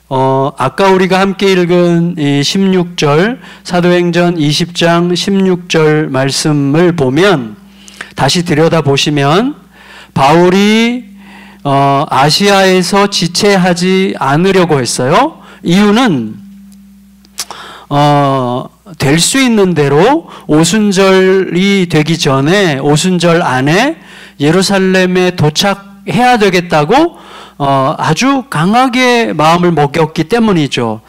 아까 우리가 함께 읽은 이 16절, 사도행전 20장 16절 말씀을 보면, 다시 들여다보시면, 바울이 아시아에서 지체하지 않으려고 했어요. 이유는 될 수 있는 대로 오순절이 되기 전에, 오순절 안에 예루살렘에 도착해야 되겠다고 아주 강하게 마음을 먹였기 때문이죠.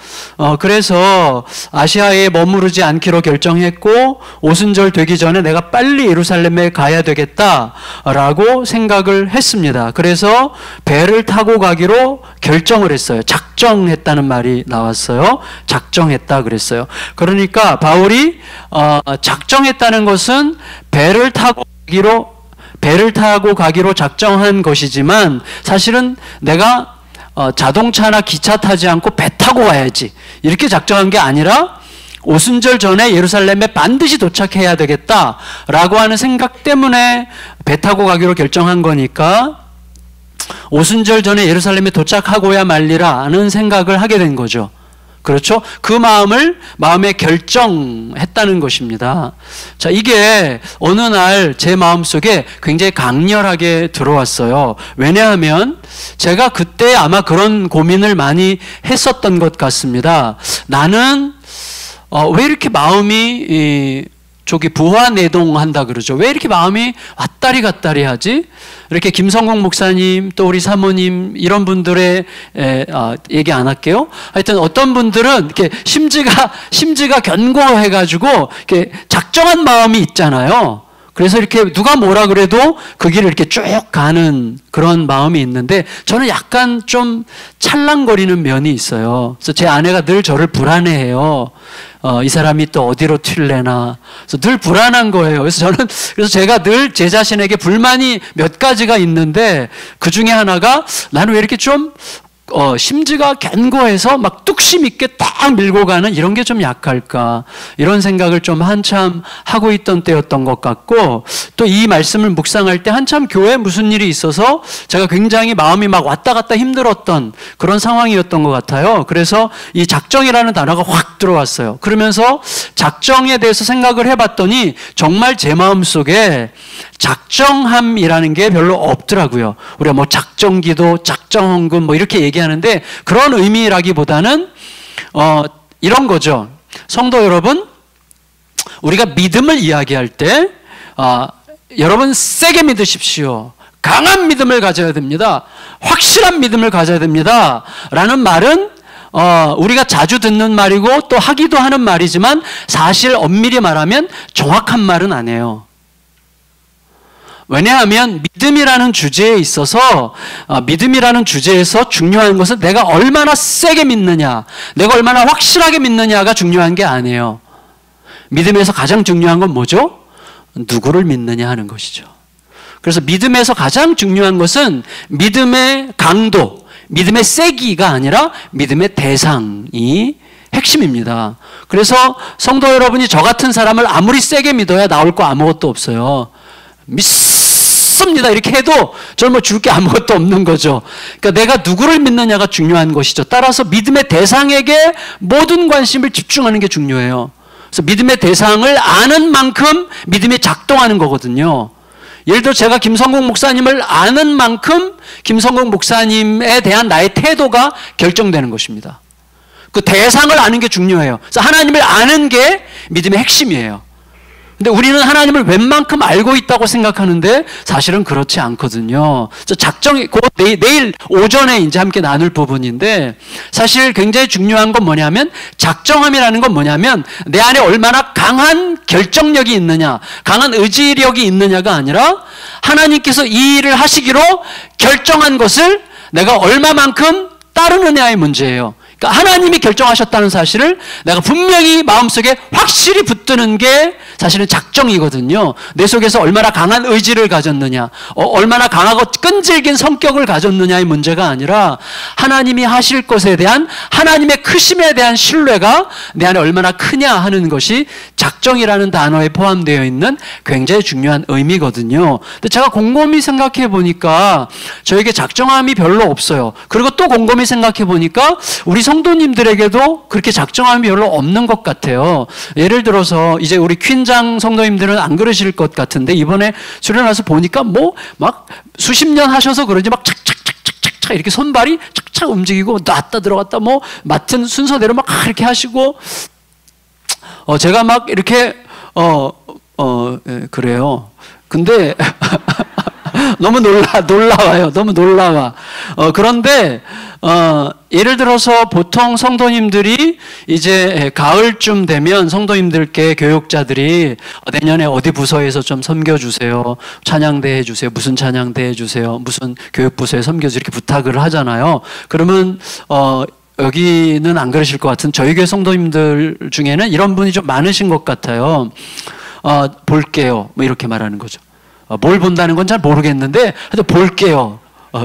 그래서 아시아에 머무르지 않기로 결정했고, 오순절 되기 전에 내가 빨리 예루살렘에 가야 되겠다라고 생각을 했습니다. 그래서 배를 타고 가기로 결정을 했어요. 작정했다는 말이 나왔어요. 작정했다 그랬어요. 그러니까 바울이 작정했다는 것은 배를 타고 가기로 작정한 것이지만, 사실은 내가 자동차나 기차 타지 않고 배 타고 가야지 이렇게 작정한 게 아니라, 오순절 전에 예루살렘에 반드시 도착해야 되겠다라고 하는 생각 때문에 배 타고 가기로 결정한 거니까, 오순절 전에 예루살렘에 도착하고야 말리라는 생각을 하게 된 거죠. 그렇죠? 그 마음에 결정했다는 것입니다. 자, 이게 어느 날 제 마음속에 굉장히 강렬하게 들어왔어요. 왜냐하면 제가 그때 아마 그런 고민을 많이 했었던 것 같습니다. 나는 왜 이렇게 마음이 부화내동한다 그러죠. 왜 이렇게 마음이 왔다리 갔다리 하지? 이렇게 김성국 목사님, 또 우리 사모님, 이런 분들의 얘기 안 할게요. 하여튼 어떤 분들은 이렇게 심지가 견고해가지고 이렇게 작정한 마음이 있잖아요. 그래서 이렇게 누가 뭐라 그래도 그 길을 이렇게 쭉 가는 그런 마음이 있는데, 저는 약간 좀 찰랑거리는 면이 있어요. 그래서 제 아내가 늘 저를 불안해해요. 이 사람이 또 어디로 튈래나. 그래서 늘 불안한 거예요. 그래서 제가 늘 제 자신에게 불만이 몇 가지가 있는데, 그 중에 하나가, 나는 왜 이렇게 좀 심지가 견고해서 막 뚝심 있게 딱 밀고 가는 이런 게 좀 약할까, 이런 생각을 좀 한참 하고 있던 때였던 것 같고, 또 이 말씀을 묵상할 때 한참 교회에 무슨 일이 있어서 제가 굉장히 마음이 막 왔다 갔다 힘들었던 그런 상황이었던 것 같아요. 그래서 이 작정이라는 단어가 확 들어왔어요. 그러면서 작정에 대해서 생각을 해봤더니 정말 제 마음속에 작정함이라는 게 별로 없더라고요. 우리가 뭐 작정기도, 작정헌금 뭐 이렇게 얘기하는데, 그런 의미라기보다는 이런 거죠. 성도 여러분, 우리가 믿음을 이야기할 때 여러분 세게 믿으십시오. 강한 믿음을 가져야 됩니다. 확실한 믿음을 가져야 됩니다. 라는 말은 우리가 자주 듣는 말이고 또 하기도 하는 말이지만, 사실 엄밀히 말하면 정확한 말은 아니에요. 왜냐하면 믿음이라는 주제에 있어서, 믿음이라는 주제에서 중요한 것은 내가 얼마나 세게 믿느냐, 내가 얼마나 확실하게 믿느냐가 중요한 게 아니에요. 믿음에서 가장 중요한 건 뭐죠? 누구를 믿느냐 하는 것이죠. 그래서 믿음에서 가장 중요한 것은 믿음의 강도, 믿음의 세기가 아니라 믿음의 대상이 핵심입니다. 그래서 성도 여러분이 저 같은 사람을 아무리 세게 믿어야 나올 거 아무것도 없어요. 믿습니다 이렇게 해도 저는 뭐 줄 게 아무것도 없는 거죠. 그러니까 내가 누구를 믿느냐가 중요한 것이죠. 따라서 믿음의 대상에게 모든 관심을 집중하는 게 중요해요. 그래서 믿음의 대상을 아는 만큼 믿음이 작동하는 거거든요. 예를 들어 제가 김성국 목사님을 아는 만큼 김성국 목사님에 대한 나의 태도가 결정되는 것입니다. 그 대상을 아는 게 중요해요. 그래서 하나님을 아는 게 믿음의 핵심이에요. 근데 우리는 하나님을 웬만큼 알고 있다고 생각하는데 사실은 그렇지 않거든요. 작정이 곧 내일 오전에 이제 함께 나눌 부분인데, 사실 굉장히 중요한 건 뭐냐면, 작정함이라는 건 뭐냐면 내 안에 얼마나 강한 결정력이 있느냐, 강한 의지력이 있느냐가 아니라 하나님께서 이 일을 하시기로 결정한 것을 내가 얼마만큼 따르느냐의 문제예요. 그러니까 하나님이 결정하셨다는 사실을 내가 분명히 마음속에 확실히 붙드는 게 사실은 작정이거든요. 내 속에서 얼마나 강한 의지를 가졌느냐, 얼마나 강하고 끈질긴 성격을 가졌느냐의 문제가 아니라 하나님이 하실 것에 대한 하나님의 크심에 대한 신뢰가 내 안에 얼마나 크냐 하는 것이 작정이라는 단어에 포함되어 있는 굉장히 중요한 의미거든요. 근데 제가 곰곰이 생각해 보니까 저에게 작정함이 별로 없어요. 그리고 또 곰곰이 생각해 보니까 우리 성도님들에게도 그렇게 작정함이 별로 없는 것 같아요. 예를 들어서 이제 우리 퀸장 성도님들은 안 그러실 것 같은데 이번에 수련와서 보니까 뭐 막 수십 년 하셔서 그런지 막 착착착착착 이렇게 손발이 착착 움직이고 놨다 들어갔다 뭐 맡은 순서대로 막 이렇게 하시고 제가 막 이렇게 그래요. 근데 너무 놀라워요. 너무 놀라워. 그런데 예를 들어서 보통 성도님들이 이제 가을쯤 되면 성도님들께 교육자들이 내년에 어디 부서에서 좀 섬겨주세요. 찬양대 해주세요. 무슨 찬양대 해주세요. 무슨 교육부서에 섬겨주세요. 이렇게 부탁을 하잖아요. 그러면 여기는 안 그러실 것 같은 저희 교회 성도님들 중에는 이런 분이 좀 많으신 것 같아요. 볼게요. 뭐 이렇게 말하는 거죠. 뭘 본다는 건 잘 모르겠는데 하여튼 볼게요.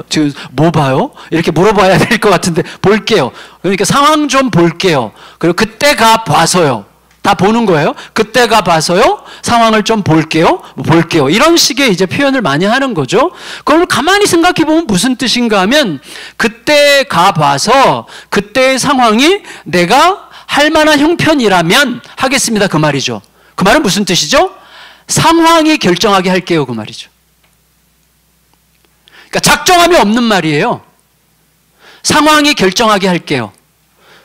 지금 뭐 봐요? 이렇게 물어봐야 될 것 같은데 볼게요. 그러니까 상황 좀 볼게요. 그리고 그때 가 봐서요. 다 보는 거예요. 그때 가 봐서요. 상황을 좀 볼게요. 볼게요. 이런 식의 이제 표현을 많이 하는 거죠. 그걸 가만히 생각해 보면 무슨 뜻인가 하면 그때 가 봐서 그때의 상황이 내가 할 만한 형편이라면 하겠습니다. 그 말이죠. 그 말은 무슨 뜻이죠? 상황이 결정하게 할게요. 그 말이죠. 그러니까 작정함이 없는 말이에요. 상황이 결정하게 할게요.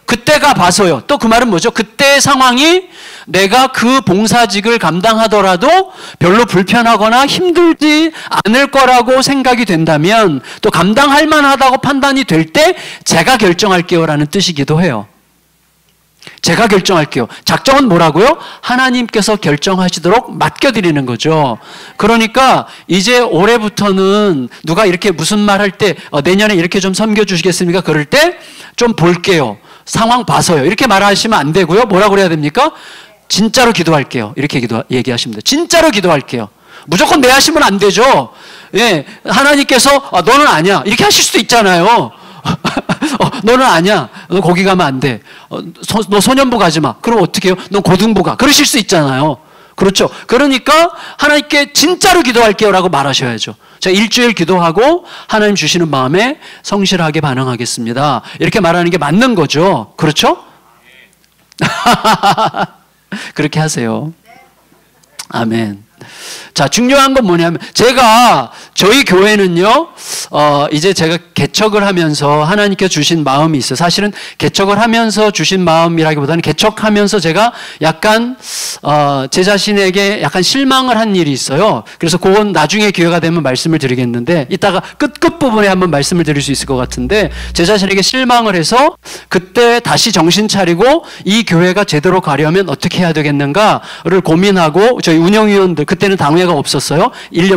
그때가 봐서요. 또 그 말은 뭐죠? 그때의 상황이 내가 그 봉사직을 감당하더라도 별로 불편하거나 힘들지 않을 거라고 생각이 된다면 또 감당할 만하다고 판단이 될 때 제가 결정할게요 라는 뜻이기도 해요. 제가 결정할게요. 작정은 뭐라고요? 하나님께서 결정하시도록 맡겨드리는 거죠. 그러니까 이제 올해부터는 누가 이렇게 무슨 말 할 때 내년에 이렇게 좀 섬겨주시겠습니까? 그럴 때 좀 볼게요. 상황 봐서요. 이렇게 말하시면 안 되고요. 뭐라고 그래야 됩니까? 진짜로 기도할게요. 이렇게 얘기하시면 돼요. 진짜로 기도할게요. 무조건 네 하시면 안 되죠. 예, 하나님께서 너는 아니야. 이렇게 하실 수도 있잖아요. 너는 아니야. 너 거기 가면 안 돼. 너 소년부 가지 마. 그럼 어떻게 해요? 넌 고등부 가. 그러실 수 있잖아요. 그렇죠. 그러니까 하나님께 진짜로 기도할게요 라고 말하셔야죠. 제가 일주일 기도하고 하나님 주시는 마음에 성실하게 반응하겠습니다. 이렇게 말하는 게 맞는 거죠. 그렇죠? 그렇게 하세요. 아멘. 자, 중요한 건 뭐냐면 저희 교회는요 이제 제가 개척을 하면서 하나님께 주신 마음이 있어요. 사실은 개척을 하면서 주신 마음이라기보다는 개척하면서 제가 약간 제 자신에게 약간 실망을 한 일이 있어요. 그래서 그건 나중에 기회가 되면 말씀을 드리겠는데 이따가 끝부분에 한번 말씀을 드릴 수 있을 것 같은데 제 자신에게 실망을 해서 그때 다시 정신 차리고 이 교회가 제대로 가려면 어떻게 해야 되겠는가를 고민하고 저희 운영위원들 그때는 당회가 없었어요.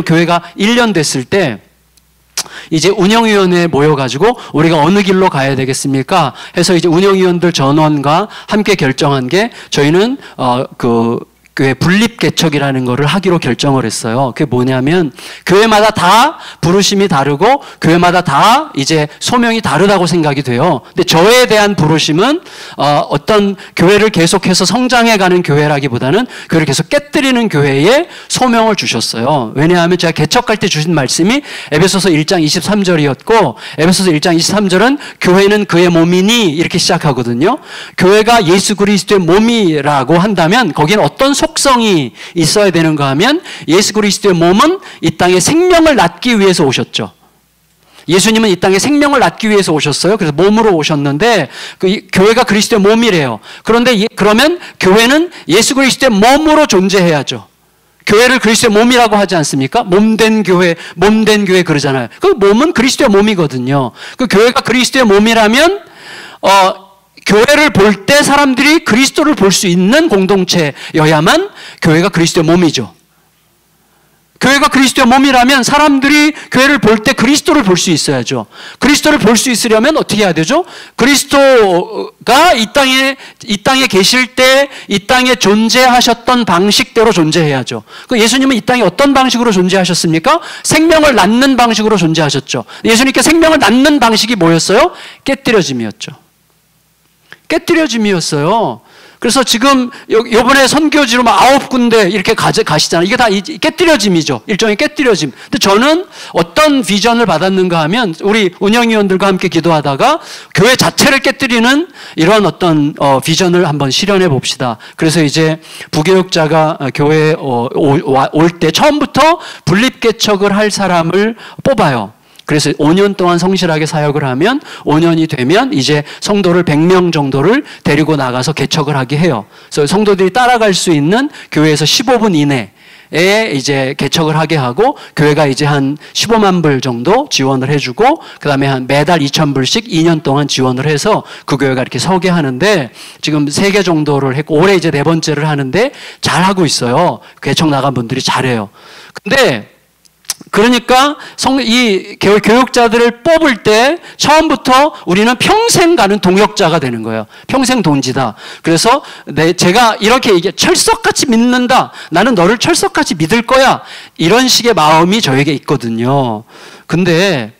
교회가 1년 됐을 때 이제 운영위원회에 모여가지고 우리가 어느 길로 가야 되겠습니까? 해서 이제 운영위원들 전원과 함께 결정한 게 저희는 교회 분립개척이라는 거를 하기로 결정을 했어요. 그게 뭐냐면 교회마다 다 부르심이 다르고 교회마다 다 이제 소명이 다르다고 생각이 돼요. 근데 저에 대한 부르심은 어떤 교회를 계속해서 성장해가는 교회라기보다는 교회를 계속 깨뜨리는 교회에 소명을 주셨어요. 왜냐하면 제가 개척할 때 주신 말씀이 에베소서 1장 23절이었고 에베소서 1장 23절은 교회는 그의 몸이니 이렇게 시작하거든요. 교회가 예수 그리스도의 몸이라고 한다면 거기는 어떤 속성이 있어야 되는가 하면 예수 그리스도의 몸은 이 땅에 생명을 낳기 위해서 오셨죠. 예수님은 이 땅에 생명을 낳기 위해서 오셨어요. 그래서 몸으로 오셨는데 교회가 그리스도의 몸이래요. 그런데 그러면 교회는 예수 그리스도의 몸으로 존재해야죠. 교회를 그리스도의 몸이라고 하지 않습니까? 몸된 교회 그러잖아요. 그 몸은 그리스도의 몸이거든요. 그 교회가 그리스도의 몸이라면 교회를 볼 때 사람들이 그리스도를 볼 수 있는 공동체여야만 교회가 그리스도의 몸이죠. 교회가 그리스도의 몸이라면 사람들이 교회를 볼 때 그리스도를 볼 수 있어야죠. 그리스도를 볼 수 있으려면 어떻게 해야 되죠? 그리스도가 이 땅에 계실 때 이 땅에 존재하셨던 방식대로 존재해야죠. 예수님은 이 땅에 어떤 방식으로 존재하셨습니까? 생명을 낳는 방식으로 존재하셨죠. 예수님께 생명을 낳는 방식이 뭐였어요? 깨뜨려짐이었죠. 깨뜨려짐이었어요. 그래서 지금 요번에 선교지로 막 9군데 이렇게 가시잖아요. 이게 다 깨뜨려짐이죠. 일종의 깨뜨려짐. 근데 저는 어떤 비전을 받았는가 하면 우리 운영위원들과 함께 기도하다가 교회 자체를 깨뜨리는 이런 어떤 비전을 한번 실현해 봅시다. 그래서 이제 부교육자가 교회에 올 때 처음부터 분립개척을 할 사람을 뽑아요. 그래서 5년 동안 성실하게 사역을 하면 5년이 되면 이제 성도를 100명 정도를 데리고 나가서 개척을 하게 해요. 그래서 성도들이 따라갈 수 있는 교회에서 15분 이내에 이제 개척을 하게 하고 교회가 이제 한 15만 불 정도 지원을 해주고 그다음에 한 매달 2,000불씩 2년 동안 지원을 해서 그 교회가 이렇게 서게 하는데 지금 3개 정도를 했고 올해 이제 4번째를 하는데 잘하고 있어요. 개척 나간 분들이 잘해요. 근데 그러니까 이 교육자들을 뽑을 때 처음부터 우리는 평생 가는 동역자가 되는 거예요. 평생 동지다. 그래서 제가 이렇게 철석같이 믿는다. 나는 너를 철석같이 믿을 거야. 이런 식의 마음이 저에게 있거든요. 근데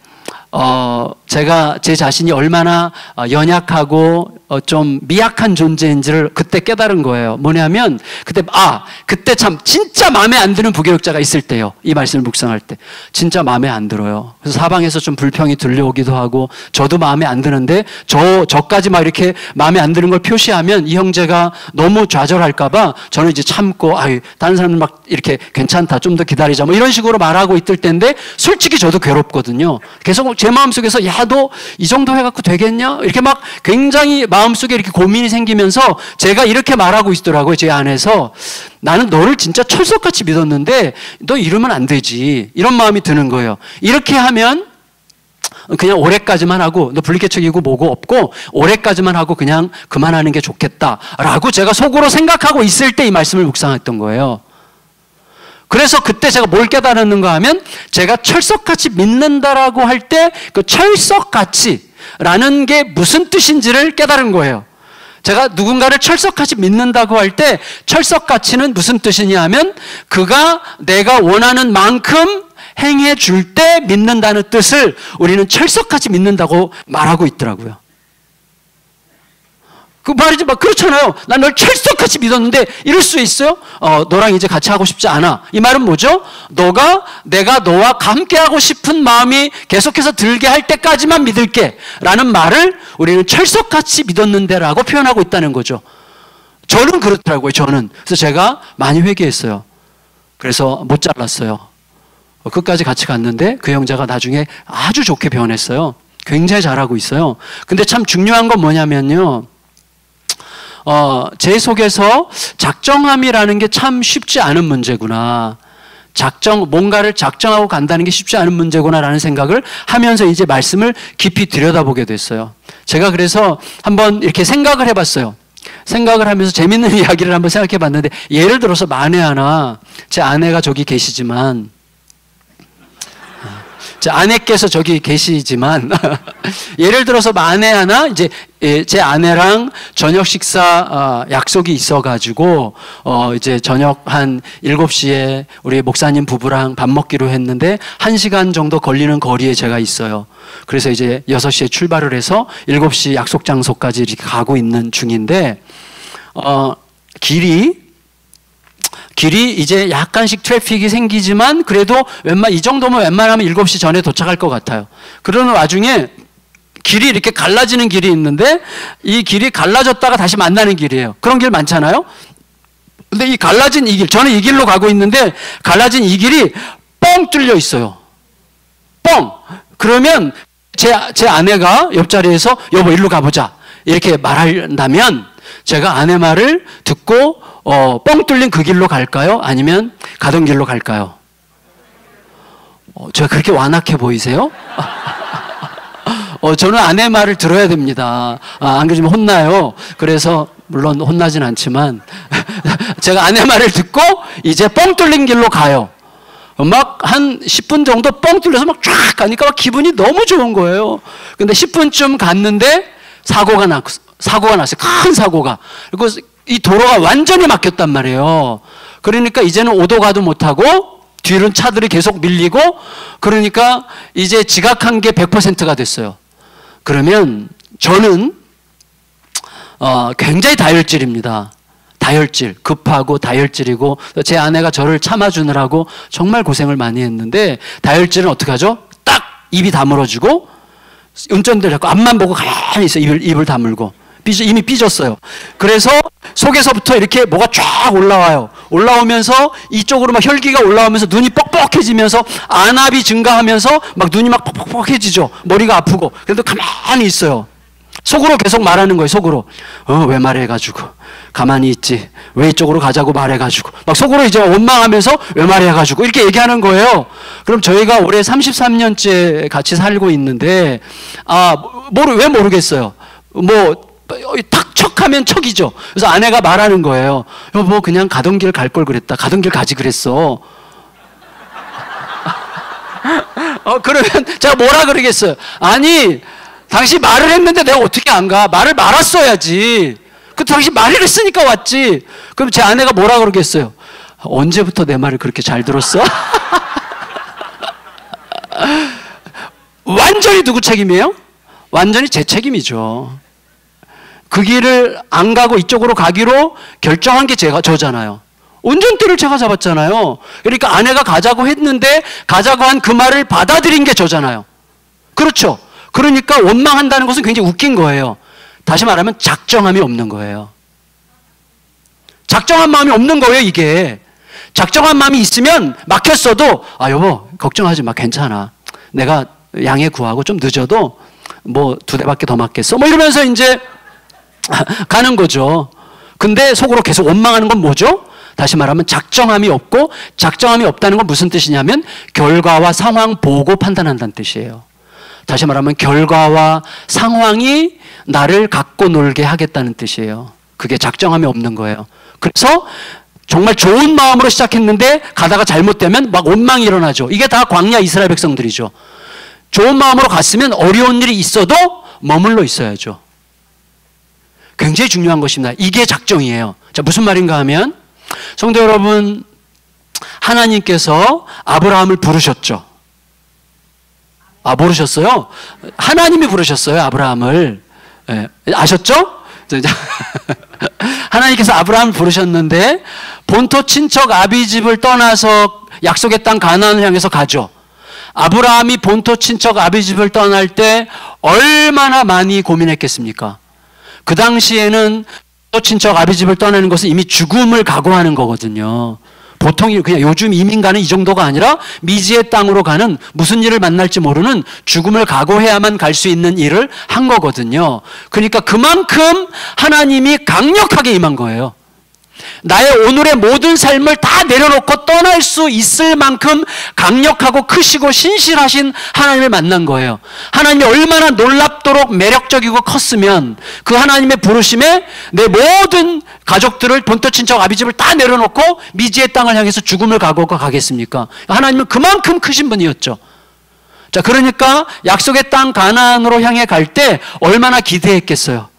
제가 제 자신이 얼마나 연약하고 좀 미약한 존재인지를 그때 깨달은 거예요. 뭐냐면 그때 참 진짜 마음에 안 드는 부교육자가 있을 때요. 이 말씀을 묵상할 때 진짜 마음에 안 들어요. 그래서 사방에서 좀 불평이 들려오기도 하고 저도 마음에 안 드는데 저까지 막 이렇게 마음에 안 드는 걸 표시하면 이 형제가 너무 좌절할까 봐 저는 이제 참고 다른 사람은 막 이렇게 괜찮다 좀 더 기다리자 뭐 이런 식으로 말하고 있을 때인데 솔직히 저도 괴롭거든요. 계속 제 마음속에서 야 너 이 정도 해갖고 되겠냐? 이렇게 막 굉장히 마음속에 이렇게 고민이 생기면서 제가 이렇게 말하고 있더라고요. 제 안에서 나는 너를 진짜 철석같이 믿었는데 너 이러면 안 되지. 이런 마음이 드는 거예요. 이렇게 하면 그냥 올해까지만 하고 너 분리개척이고 뭐고 없고 올해까지만 하고 그냥 그만하는 게 좋겠다라고 제가 속으로 생각하고 있을 때 이 말씀을 묵상했던 거예요. 그래서 그때 제가 뭘 깨달았는가 하면 제가 철석같이 믿는다라고 할 때 그 철석같이라는 게 무슨 뜻인지를 깨달은 거예요. 제가 누군가를 철석같이 믿는다고 할 때 철석같이는 무슨 뜻이냐 하면 그가 내가 원하는 만큼 행해 줄 때 믿는다는 뜻을 우리는 철석같이 믿는다고 말하고 있더라고요. 그 말이지 막 그렇잖아요. 난 널 철석같이 믿었는데 이럴 수 있어요? 너랑 이제 같이 하고 싶지 않아. 이 말은 뭐죠? 내가 너와 함께 하고 싶은 마음이 계속해서 들게 할 때까지만 믿을게 라는 말을 우리는 철석같이 믿었는데 라고 표현하고 있다는 거죠. 저는 그렇더라고요. 저는. 그래서 제가 많이 회개했어요. 그래서 못 잘랐어요. 끝까지 같이 갔는데 그 형제가 나중에 아주 좋게 변했어요. 굉장히 잘하고 있어요. 근데 참 중요한 건 뭐냐면요. 제 속에서 작정함이라는 게 참 쉽지 않은 문제구나. 뭔가를 작정하고 간다는 게 쉽지 않은 문제구나라는 생각을 하면서 이제 말씀을 깊이 들여다보게 됐어요. 제가 그래서 한번 이렇게 생각을 해봤어요. 생각을 하면서 재밌는 이야기를 한번 생각해 봤는데 예를 들어서 만에 하나 제 아내가 저기 계시지만 제 아내께서 저기 계시지만 예를 들어서 만에 하나 이제 제 아내랑 저녁 식사 약속이 있어가지고 이제 저녁 한 7시에 우리 목사님 부부랑 밥 먹기로 했는데 1시간 정도 걸리는 거리에 제가 있어요. 그래서 이제 6시에 출발을 해서 7시 약속 장소까지 이렇게 가고 있는 중인데 길이 이제 약간씩 트래픽이 생기지만 그래도 이 정도면 웬만하면 7시 전에 도착할 것 같아요. 그러는 와중에 길이 이렇게 갈라지는 길이 있는데 이 길이 갈라졌다가 다시 만나는 길이에요. 그런 길 많잖아요. 근데 이 갈라진 이 길, 저는 이 길로 가고 있는데 갈라진 이 길이 뻥 뚫려 있어요. 뻥! 그러면 제 아내가 옆자리에서 여보 일로 가보자 이렇게 말한다면 제가 아내 말을 듣고 뻥 뚫린 그 길로 갈까요? 아니면 가던 길로 갈까요? 제가 그렇게 완악해 보이세요? 저는 아내 말을 들어야 됩니다. 안 그러면 혼나요. 그래서 물론 혼나진 않지만 제가 아내 말을 듣고 이제 뻥 뚫린 길로 가요. 막 한 10분 정도 뻥 뚫려서 막 쫙 가니까 막 기분이 너무 좋은 거예요. 근데 10분쯤 갔는데 사고가 났어요. 큰 사고가. 그리고 이 도로가 완전히 막혔단 말이에요. 그러니까 이제는 오도 가도 못하고 뒤로는 차들이 계속 밀리고 그러니까 이제 지각한 게 100%가 됐어요. 그러면 저는 굉장히 다혈질입니다. 다혈질, 급하고 다혈질이고 제 아내가 저를 참아주느라고 정말 고생을 많이 했는데 다혈질은 어떻게 하죠? 딱 입이 다물어지고 운전대를 잡고 앞만 보고 가만히 있어요. 입을 다물고 이미 삐졌어요. 그래서 속에서부터 이렇게 뭐가 쫙 올라와요. 올라오면서 이쪽으로 막 혈기가 올라오면서 눈이 뻑뻑해지면서 안압이 증가하면서 막 눈이 막 뻑뻑해지죠. 머리가 아프고 그래도 가만히 있어요. 속으로 계속 말하는 거예요. 속으로 왜 말해가지고 가만히 있지. 왜 이쪽으로 가자고 말해가지고 막 속으로 이제 원망하면서 왜 말해가지고 이렇게 얘기하는 거예요. 그럼 저희가 올해 33년째 같이 살고 있는데 왜 모르겠어요. 탁 척하면 척이죠. 그래서 아내가 말하는 거예요. 여보 그냥 가던 길 갈 걸 그랬다. 가던 길 가지 그랬어. 그러면 제가 뭐라 그러겠어요. 아니 당신 말을 했는데 내가 어떻게 안 가. 말을 말았어야지. 당신 말을 했으니까 왔지. 그럼 제 아내가 뭐라 그러겠어요. 언제부터 내 말을 그렇게 잘 들었어? 완전히 누구 책임이에요? 완전히 제 책임이죠. 그 길을 안 가고 이쪽으로 가기로 결정한 게 저잖아요. 운전대를 제가 잡았잖아요. 그러니까 아내가 가자고 했는데 가자고 한 그 말을 받아들인 게 저잖아요. 그렇죠. 그러니까 원망한다는 것은 굉장히 웃긴 거예요. 다시 말하면 작정함이 없는 거예요. 작정한 마음이 없는 거예요, 이게. 작정한 마음이 있으면 막혔어도 여보 걱정하지 마. 괜찮아. 내가 양해 구하고 좀 늦어도 2대밖에 더 맞겠어. 이러면서 이제 가는 거죠. 근데 속으로 계속 원망하는 건 뭐죠? 다시 말하면 작정함이 없고 작정함이 없다는 건 무슨 뜻이냐면 결과와 상황 보고 판단한다는 뜻이에요. 다시 말하면 결과와 상황이 나를 갖고 놀게 하겠다는 뜻이에요. 그게 작정함이 없는 거예요. 그래서 정말 좋은 마음으로 시작했는데 가다가 잘못되면 막 원망이 일어나죠. 이게 다 광야 이스라엘 백성들이죠. 좋은 마음으로 갔으면 어려운 일이 있어도 머물러 있어야죠. 굉장히 중요한 것입니다. 이게 작정이에요. 자, 무슨 말인가 하면 성도 여러분, 하나님께서 아브라함을 부르셨죠. 모르셨어요? 하나님이 부르셨어요, 아브라함을. 네, 아셨죠? 하나님께서 아브라함을 부르셨는데 본토 친척 아비집을 떠나서 약속의 땅 가나안을 향해서 가죠. 아브라함이 본토 친척 아비집을 떠날 때 얼마나 많이 고민했겠습니까? 그 당시에는 본토 친척 아비집을 떠나는 것은 이미 죽음을 각오하는 거거든요. 보통 그냥 요즘 이민 가는 이 정도가 아니라 미지의 땅으로 가는 무슨 일을 만날지 모르는 죽음을 각오해야만 갈 수 있는 일을 한 거거든요. 그러니까 그만큼 하나님이 강력하게 임한 거예요. 나의 오늘의 모든 삶을 다 내려놓고 떠날 수 있을 만큼 강력하고 크시고 신실하신 하나님을 만난 거예요. 하나님이 얼마나 놀랍도록 매력적이고 컸으면 그 하나님의 부르심에 내 모든 가족들을 본토 친척 아비집을 다 내려놓고 미지의 땅을 향해서 죽음을 각오하고 가겠습니까? 하나님은 그만큼 크신 분이었죠. 자, 그러니까 약속의 땅 가나안으로 향해 갈 때 얼마나 기대했겠어요.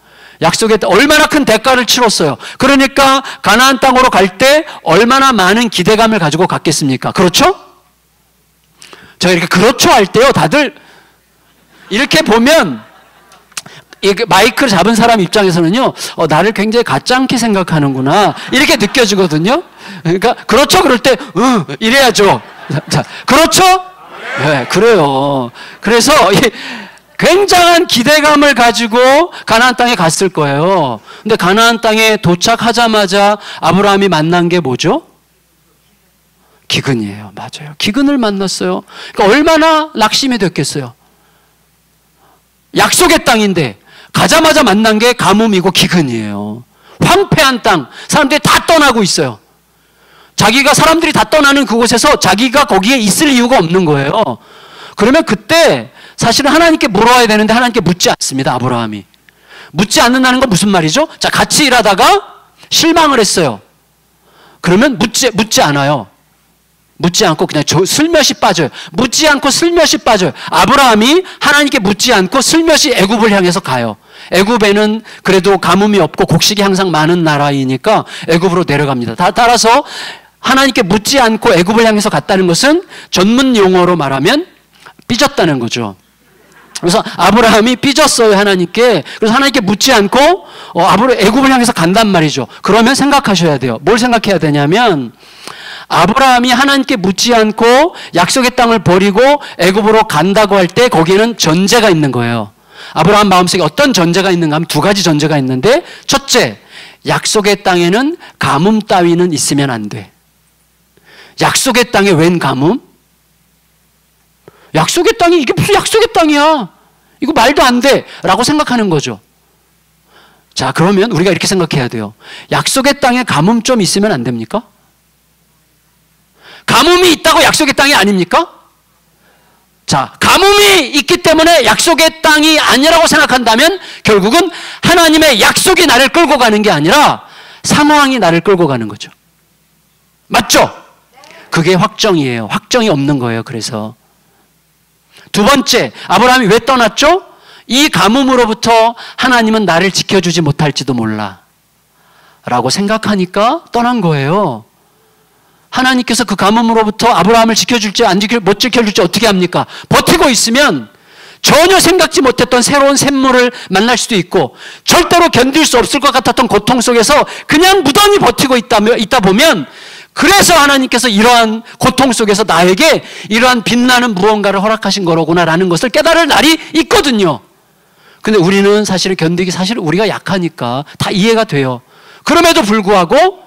약속의 땅 얼마나 큰 대가를 치렀어요. 그러니까 가나안 땅으로 갈 때 얼마나 많은 기대감을 가지고 갔겠습니까? 그렇죠? 제가 이렇게 그렇죠 할 때요, 다들 이렇게 보면 마이크를 잡은 사람 입장에서는요, 나를 굉장히 가짜않게 생각하는구나 이렇게 느껴지거든요. 그러니까 그렇죠 그럴 때 이래야죠. 자, 그렇죠? 네, 그래요. 그래서 굉장한 기대감을 가지고 가나안 땅에 갔을 거예요. 근데 가나안 땅에 도착하자마자 아브라함이 만난 게 뭐죠? 기근이에요. 맞아요. 기근을 만났어요. 그러니까 얼마나 낙심이 됐겠어요. 약속의 땅인데 가자마자 만난 게 가뭄이고 기근이에요. 황폐한 땅, 사람들이 다 떠나고 있어요. 사람들이 다 떠나는 그곳에서 자기가 거기에 있을 이유가 없는 거예요. 그러면 그때 사실은 하나님께 물어야 되는데 하나님께 묻지 않습니다. 아브라함이. 묻지 않는다는 건 무슨 말이죠? 자, 같이 일하다가 실망을 했어요. 그러면 묻지 않아요. 묻지 않고 그냥 슬며시 빠져요. 묻지 않고 슬며시 빠져요. 아브라함이 하나님께 묻지 않고 슬며시 애굽을 향해서 가요. 애굽에는 그래도 가뭄이 없고 곡식이 항상 많은 나라이니까 애굽으로 내려갑니다. 따라서 하나님께 묻지 않고 애굽을 향해서 갔다는 것은 전문 용어로 말하면 삐졌다는 거죠. 그래서 아브라함이 삐졌어요, 하나님께. 그래서 하나님께 묻지 않고 애굽을 향해서 간단 말이죠. 그러면 생각하셔야 돼요. 뭘 생각해야 되냐면 아브라함이 하나님께 묻지 않고 약속의 땅을 버리고 애굽으로 간다고 할 때 거기에는 전제가 있는 거예요. 아브라함 마음속에 어떤 전제가 있는가 하면 두 가지 전제가 있는데, 첫째, 약속의 땅에는 가뭄 따위는 있으면 안 돼. 약속의 땅에 웬 가뭄? 약속의 땅이 이게 무슨 약속의 땅이야? 이거 말도 안 돼 라고 생각하는 거죠. 자, 그러면 우리가 이렇게 생각해야 돼요. 약속의 땅에 가뭄 좀 있으면 안 됩니까? 가뭄이 있다고 약속의 땅이 아닙니까? 자, 가뭄이 있기 때문에 약속의 땅이 아니라고 생각한다면 결국은 하나님의 약속이 나를 끌고 가는 게 아니라 상황이 나를 끌고 가는 거죠. 맞죠? 그게 확정이에요. 확정이 없는 거예요. 그래서 두 번째, 아브라함이 왜 떠났죠? 이 가뭄으로부터 하나님은 나를 지켜주지 못할지도 몰라 라고 생각하니까 떠난 거예요. 하나님께서 그 가뭄으로부터 아브라함을 지켜줄지 못 지켜줄지 어떻게 합니까? 버티고 있으면 전혀 생각지 못했던 새로운 샘물을 만날 수도 있고 절대로 견딜 수 없을 것 같았던 고통 속에서 그냥 무던히 버티고 있다 보면, 그래서 하나님께서 이러한 고통 속에서 나에게 이러한 빛나는 무언가를 허락하신 거로구나라는 것을 깨달을 날이 있거든요. 근데 우리는 사실은 사실 우리가 약하니까 다 이해가 돼요. 그럼에도 불구하고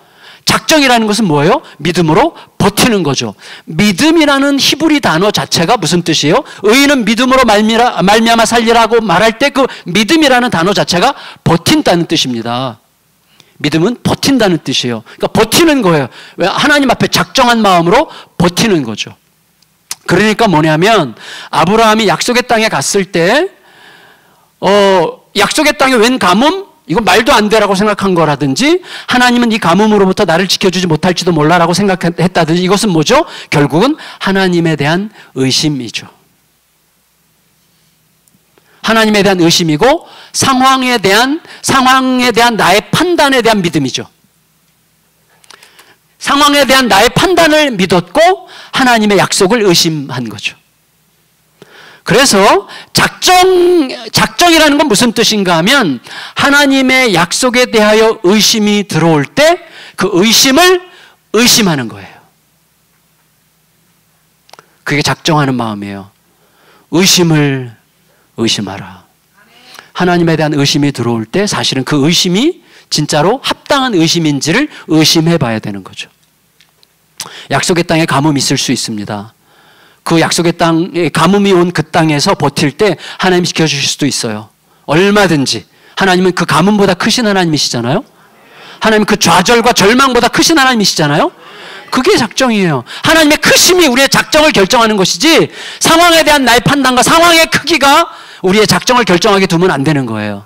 작정이라는 것은 뭐예요? 믿음으로 버티는 거죠. 믿음이라는 히브리 단어 자체가 무슨 뜻이에요? 의인은 믿음으로 말미암아 살리라고 말할 때 그 믿음이라는 단어 자체가 버틴다는 뜻입니다. 믿음은 버틴다는 뜻이에요. 그러니까 버티는 거예요. 왜? 하나님 앞에 작정한 마음으로 버티는 거죠. 그러니까 뭐냐면 아브라함이 약속의 땅에 갔을 때 약속의 땅에 웬 가뭄? 이건 말도 안 되라고 생각한 거라든지, 하나님은 이 가뭄으로부터 나를 지켜주지 못할지도 몰라라고 생각했다든지, 이것은 뭐죠? 결국은 하나님에 대한 의심이죠. 하나님에 대한 의심이고 상황에 대한 나의 판단에 대한 믿음이죠. 상황에 대한 나의 판단을 믿었고 하나님의 약속을 의심한 거죠. 그래서 작정이라는 건 무슨 뜻인가 하면 하나님의 약속에 대하여 의심이 들어올 때 그 의심을 의심하는 거예요. 그게 작정하는 마음이에요. 의심을 의심하라. 하나님에 대한 의심이 들어올 때 사실은 그 의심이 진짜로 합당한 의심인지를 의심해 봐야 되는 거죠. 약속의 땅에 가뭄이 있을 수 있습니다. 그 약속의 땅에 가뭄이 온 그 땅에서 버틸 때 하나님이 지켜주실 수도 있어요. 얼마든지. 하나님은 그 가뭄보다 크신 하나님이시잖아요. 하나님은 그 좌절과 절망보다 크신 하나님이시잖아요. 그게 작정이에요. 하나님의 크심이 우리의 작정을 결정하는 것이지 상황에 대한 나의 판단과 상황의 크기가 우리의 작정을 결정하게 두면 안 되는 거예요.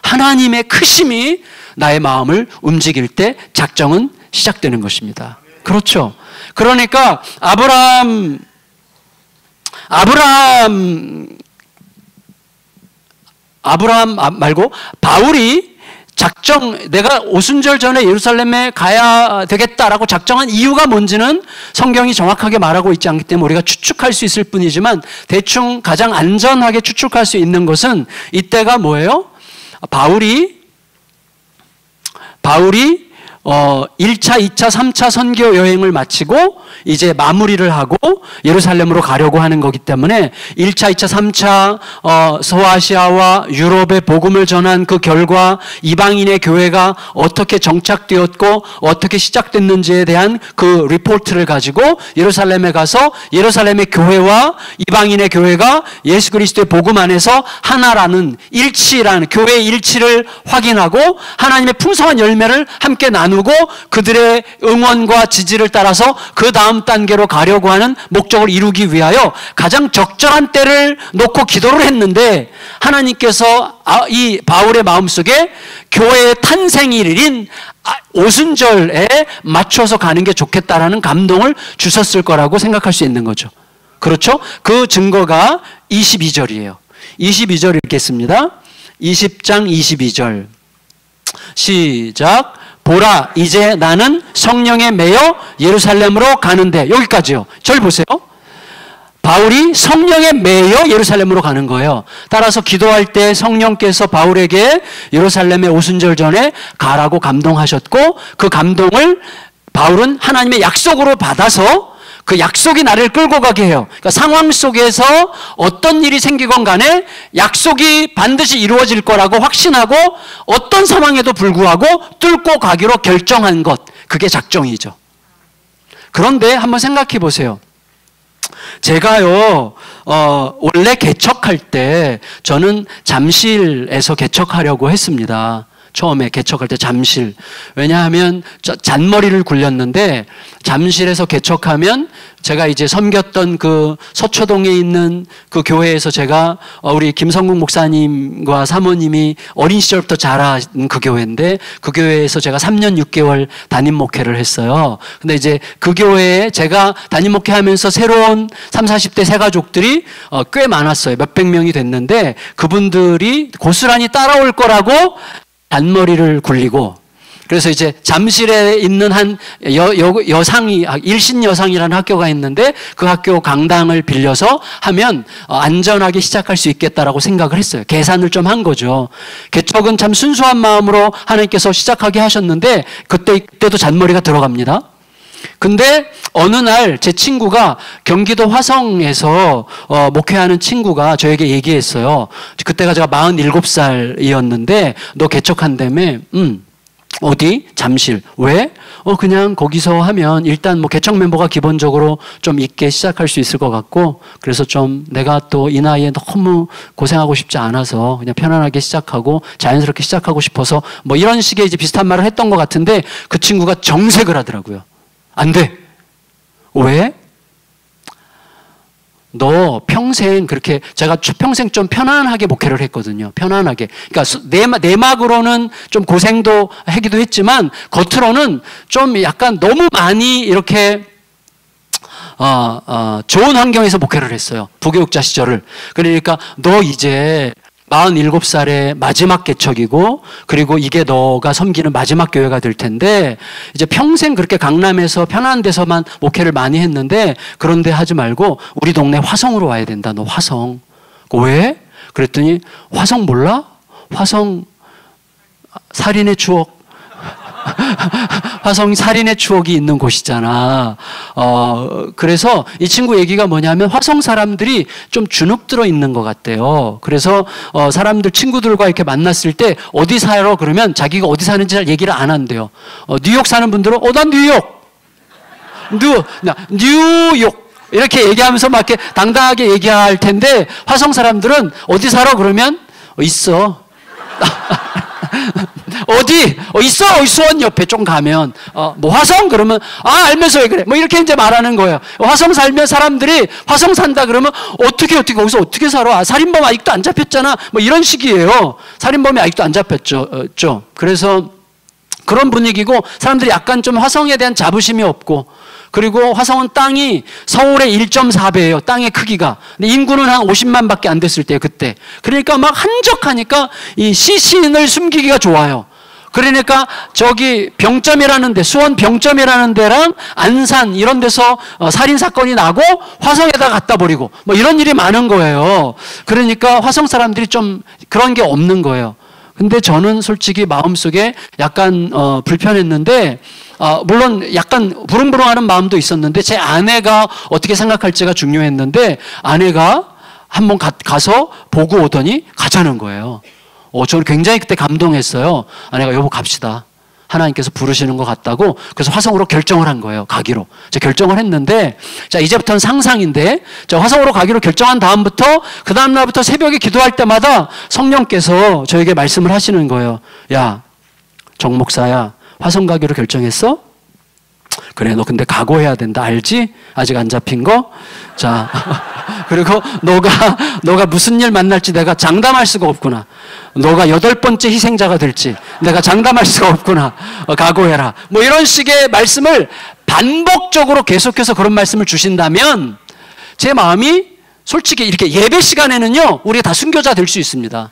하나님의 크심이 나의 마음을 움직일 때 작정은 시작되는 것입니다. 그렇죠. 그러니까 아브라함 말고 바울이 내가 오순절 전에 예루살렘에 가야 되겠다라고 작정한 이유가 뭔지는 성경이 정확하게 말하고 있지 않기 때문에 우리가 추측할 수 있을 뿐이지만 대충 가장 안전하게 추측할 수 있는 것은 이때가 뭐예요? 바울이 1차, 2차, 3차 선교 여행을 마치고 이제 마무리를 하고 예루살렘으로 가려고 하는 거기 때문에 1차, 2차, 3차 서아시아와 유럽에 복음을 전한 그 결과 이방인의 교회가 어떻게 정착되었고 어떻게 시작됐는지에 대한 그 리포트를 가지고 예루살렘에 가서 예루살렘의 교회와 이방인의 교회가 예수 그리스도의 복음 안에서 하나라는 일치라는 교회의 일치를 확인하고 하나님의 풍성한 열매를 함께 나누고 그들의 응원과 지지를 따라서 그 다음 단계로 가려고 하는 목적을 이루기 위하여 가장 적절한 때를 놓고 기도를 했는데 하나님께서 이 바울의 마음속에 교회의 탄생일인 오순절에 맞춰서 가는 게 좋겠다라는 감동을 주셨을 거라고 생각할 수 있는 거죠. 그렇죠? 그 증거가 22절이에요. 22절 읽겠습니다. 20장 22절 시작. 보라, 이제 나는 성령에 매여 예루살렘으로 가는데, 여기까지요. 절 보세요. 바울이 성령에 매여 예루살렘으로 가는 거예요. 따라서 기도할 때 성령께서 바울에게 예루살렘에 오순절 전에 가라고 감동하셨고, 그 감동을 바울은 하나님의 약속으로 받아서 그 약속이 나를 끌고 가게 해요. 그러니까 상황 속에서 어떤 일이 생기건 간에 약속이 반드시 이루어질 거라고 확신하고 어떤 상황에도 불구하고 뚫고 가기로 결정한 것, 그게 작정이죠. 그런데 한번 생각해 보세요. 제가요, 원래 개척할 때 저는 잠실에서 개척하려고 했습니다. 처음에 개척할 때 잠실. 왜냐하면 잔머리를 굴렸는데, 잠실에서 개척하면 제가 이제 섬겼던 그 서초동에 있는 그 교회에서 제가 우리 김성국 목사님과 사모님이 어린 시절부터 자란 그 교회인데, 그 교회에서 제가 3년 6개월 담임 목회를 했어요. 근데 이제 그 교회에 제가 담임 목회하면서 새로운 30, 40대 새가족들이 꽤 많았어요. 몇백 명이 됐는데, 그분들이 고스란히 따라올 거라고 잔머리를 굴리고, 그래서 이제 잠실에 있는 한 여상이, 일신 여상이라는 학교가 있는데, 그 학교 강당을 빌려서 하면 안전하게 시작할 수 있겠다라고 생각을 했어요. 계산을 좀 한 거죠. 개척은 참 순수한 마음으로 하나님께서 시작하게 하셨는데, 그때도 잔머리가 들어갑니다. 근데 어느 날 제 친구가 경기도 화성에서 목회하는 친구가 저에게 얘기했어요. 그때가 제가 47살이었는데 너 개척한다며? 어디? 잠실. 왜? 그냥 거기서 하면 일단 뭐 개척 멤버가 기본적으로 좀 있게 시작할 수 있을 것 같고, 그래서 좀 내가 또 이 나이에 너무 고생하고 싶지 않아서 그냥 편안하게 시작하고 자연스럽게 시작하고 싶어서 뭐 이런 식의 이제 비슷한 말을 했던 것 같은데, 그 친구가 정색을 하더라고요. 안 돼. 왜? 너 평생 그렇게, 제가 평생 좀 편안하게 목회를 했거든요. 편안하게. 그러니까 내막으로는 좀 고생도 하기도 했지만 겉으로는 좀 약간 너무 많이 이렇게 좋은 환경에서 목회를 했어요. 부교육자 시절을. 그러니까 너 이제 47살의 마지막 개척이고, 그리고 이게 너가 섬기는 마지막 교회가 될 텐데, 이제 평생 그렇게 강남에서 편한 데서만 목회를 많이 했는데, 그런데 하지 말고 우리 동네 화성으로 와야 된다. 너 화성. 왜? 그랬더니 화성 몰라? 화성 살인의 추억. 화성이 살인의 추억이 있는 곳이잖아. 그래서 이 친구 얘기가 뭐냐면, 화성 사람들이 좀 주눅 들어 있는 것 같대요. 그래서 사람들, 친구들과 이렇게 만났을 때 어디 살아? 그러면 자기가 어디 사는지 잘 얘기를 안 한대요. 뉴욕 사는 분들은 난 뉴욕. 뉴욕. 이렇게 얘기하면서 막 이렇게 당당하게 얘기할 텐데, 화성 사람들은 어디 살아? 그러면 있어. 어디? 있어. 수원 옆에 좀 가면. 뭐 화성? 그러면 알면서 왜 그래? 뭐 이렇게 이제 말하는 거예요. 화성 살면 사람들이 화성 산다 그러면 어떻게 거기서 어떻게 살아? 살인범 아직도 안 잡혔잖아. 뭐 이런 식이에요. 살인범이 아직도 안 잡혔죠. 그래서 그런 분위기고, 사람들이 약간 좀 화성에 대한 자부심이 없고, 그리고 화성은 땅이 서울의 1.4배예요. 땅의 크기가. 근데 인구는 한 50만 밖에 안 됐을 때예요, 그때. 그러니까 막 한적하니까 이 시신을 숨기기가 좋아요. 그러니까 저기 병점이라는 데, 수원 병점이라는 데랑 안산 이런 데서 살인사건이 나고 화성에다 갖다 버리고 뭐 이런 일이 많은 거예요. 그러니까 화성 사람들이 좀 그런 게 없는 거예요. 근데 저는 솔직히 마음속에 약간 불편했는데, 물론 약간 부릉부릉하는 마음도 있었는데, 제 아내가 어떻게 생각할지가 중요했는데, 아내가 한번 가서 보고 오더니 가자는 거예요. 저는 굉장히 그때 감동했어요. 아내가 여보 갑시다. 하나님께서 부르시는 것 같다고. 그래서 화성으로 결정을 한 거예요. 가기로. 제가 결정을 했는데, 자 이제부터는 상상인데, 자 화성으로 가기로 결정한 다음부터 그 다음 날부터 새벽에 기도할 때마다 성령께서 저에게 말씀을 하시는 거예요. 야, 정 목사야, 화성 가기로 결정했어? 그래, 너 근데 각오해야 된다. 알지? 아직 안 잡힌 거? 자, 그리고 너가 무슨 일 만날지 내가 장담할 수가 없구나. 너가 8번째 희생자가 될지 내가 장담할 수가 없구나. 각오해라. 뭐 이런 식의 말씀을 반복적으로 계속해서 그런 말씀을 주신다면, 제 마음이 솔직히 이렇게 예배 시간에는요, 우리가 다 순교자 될 수 있습니다.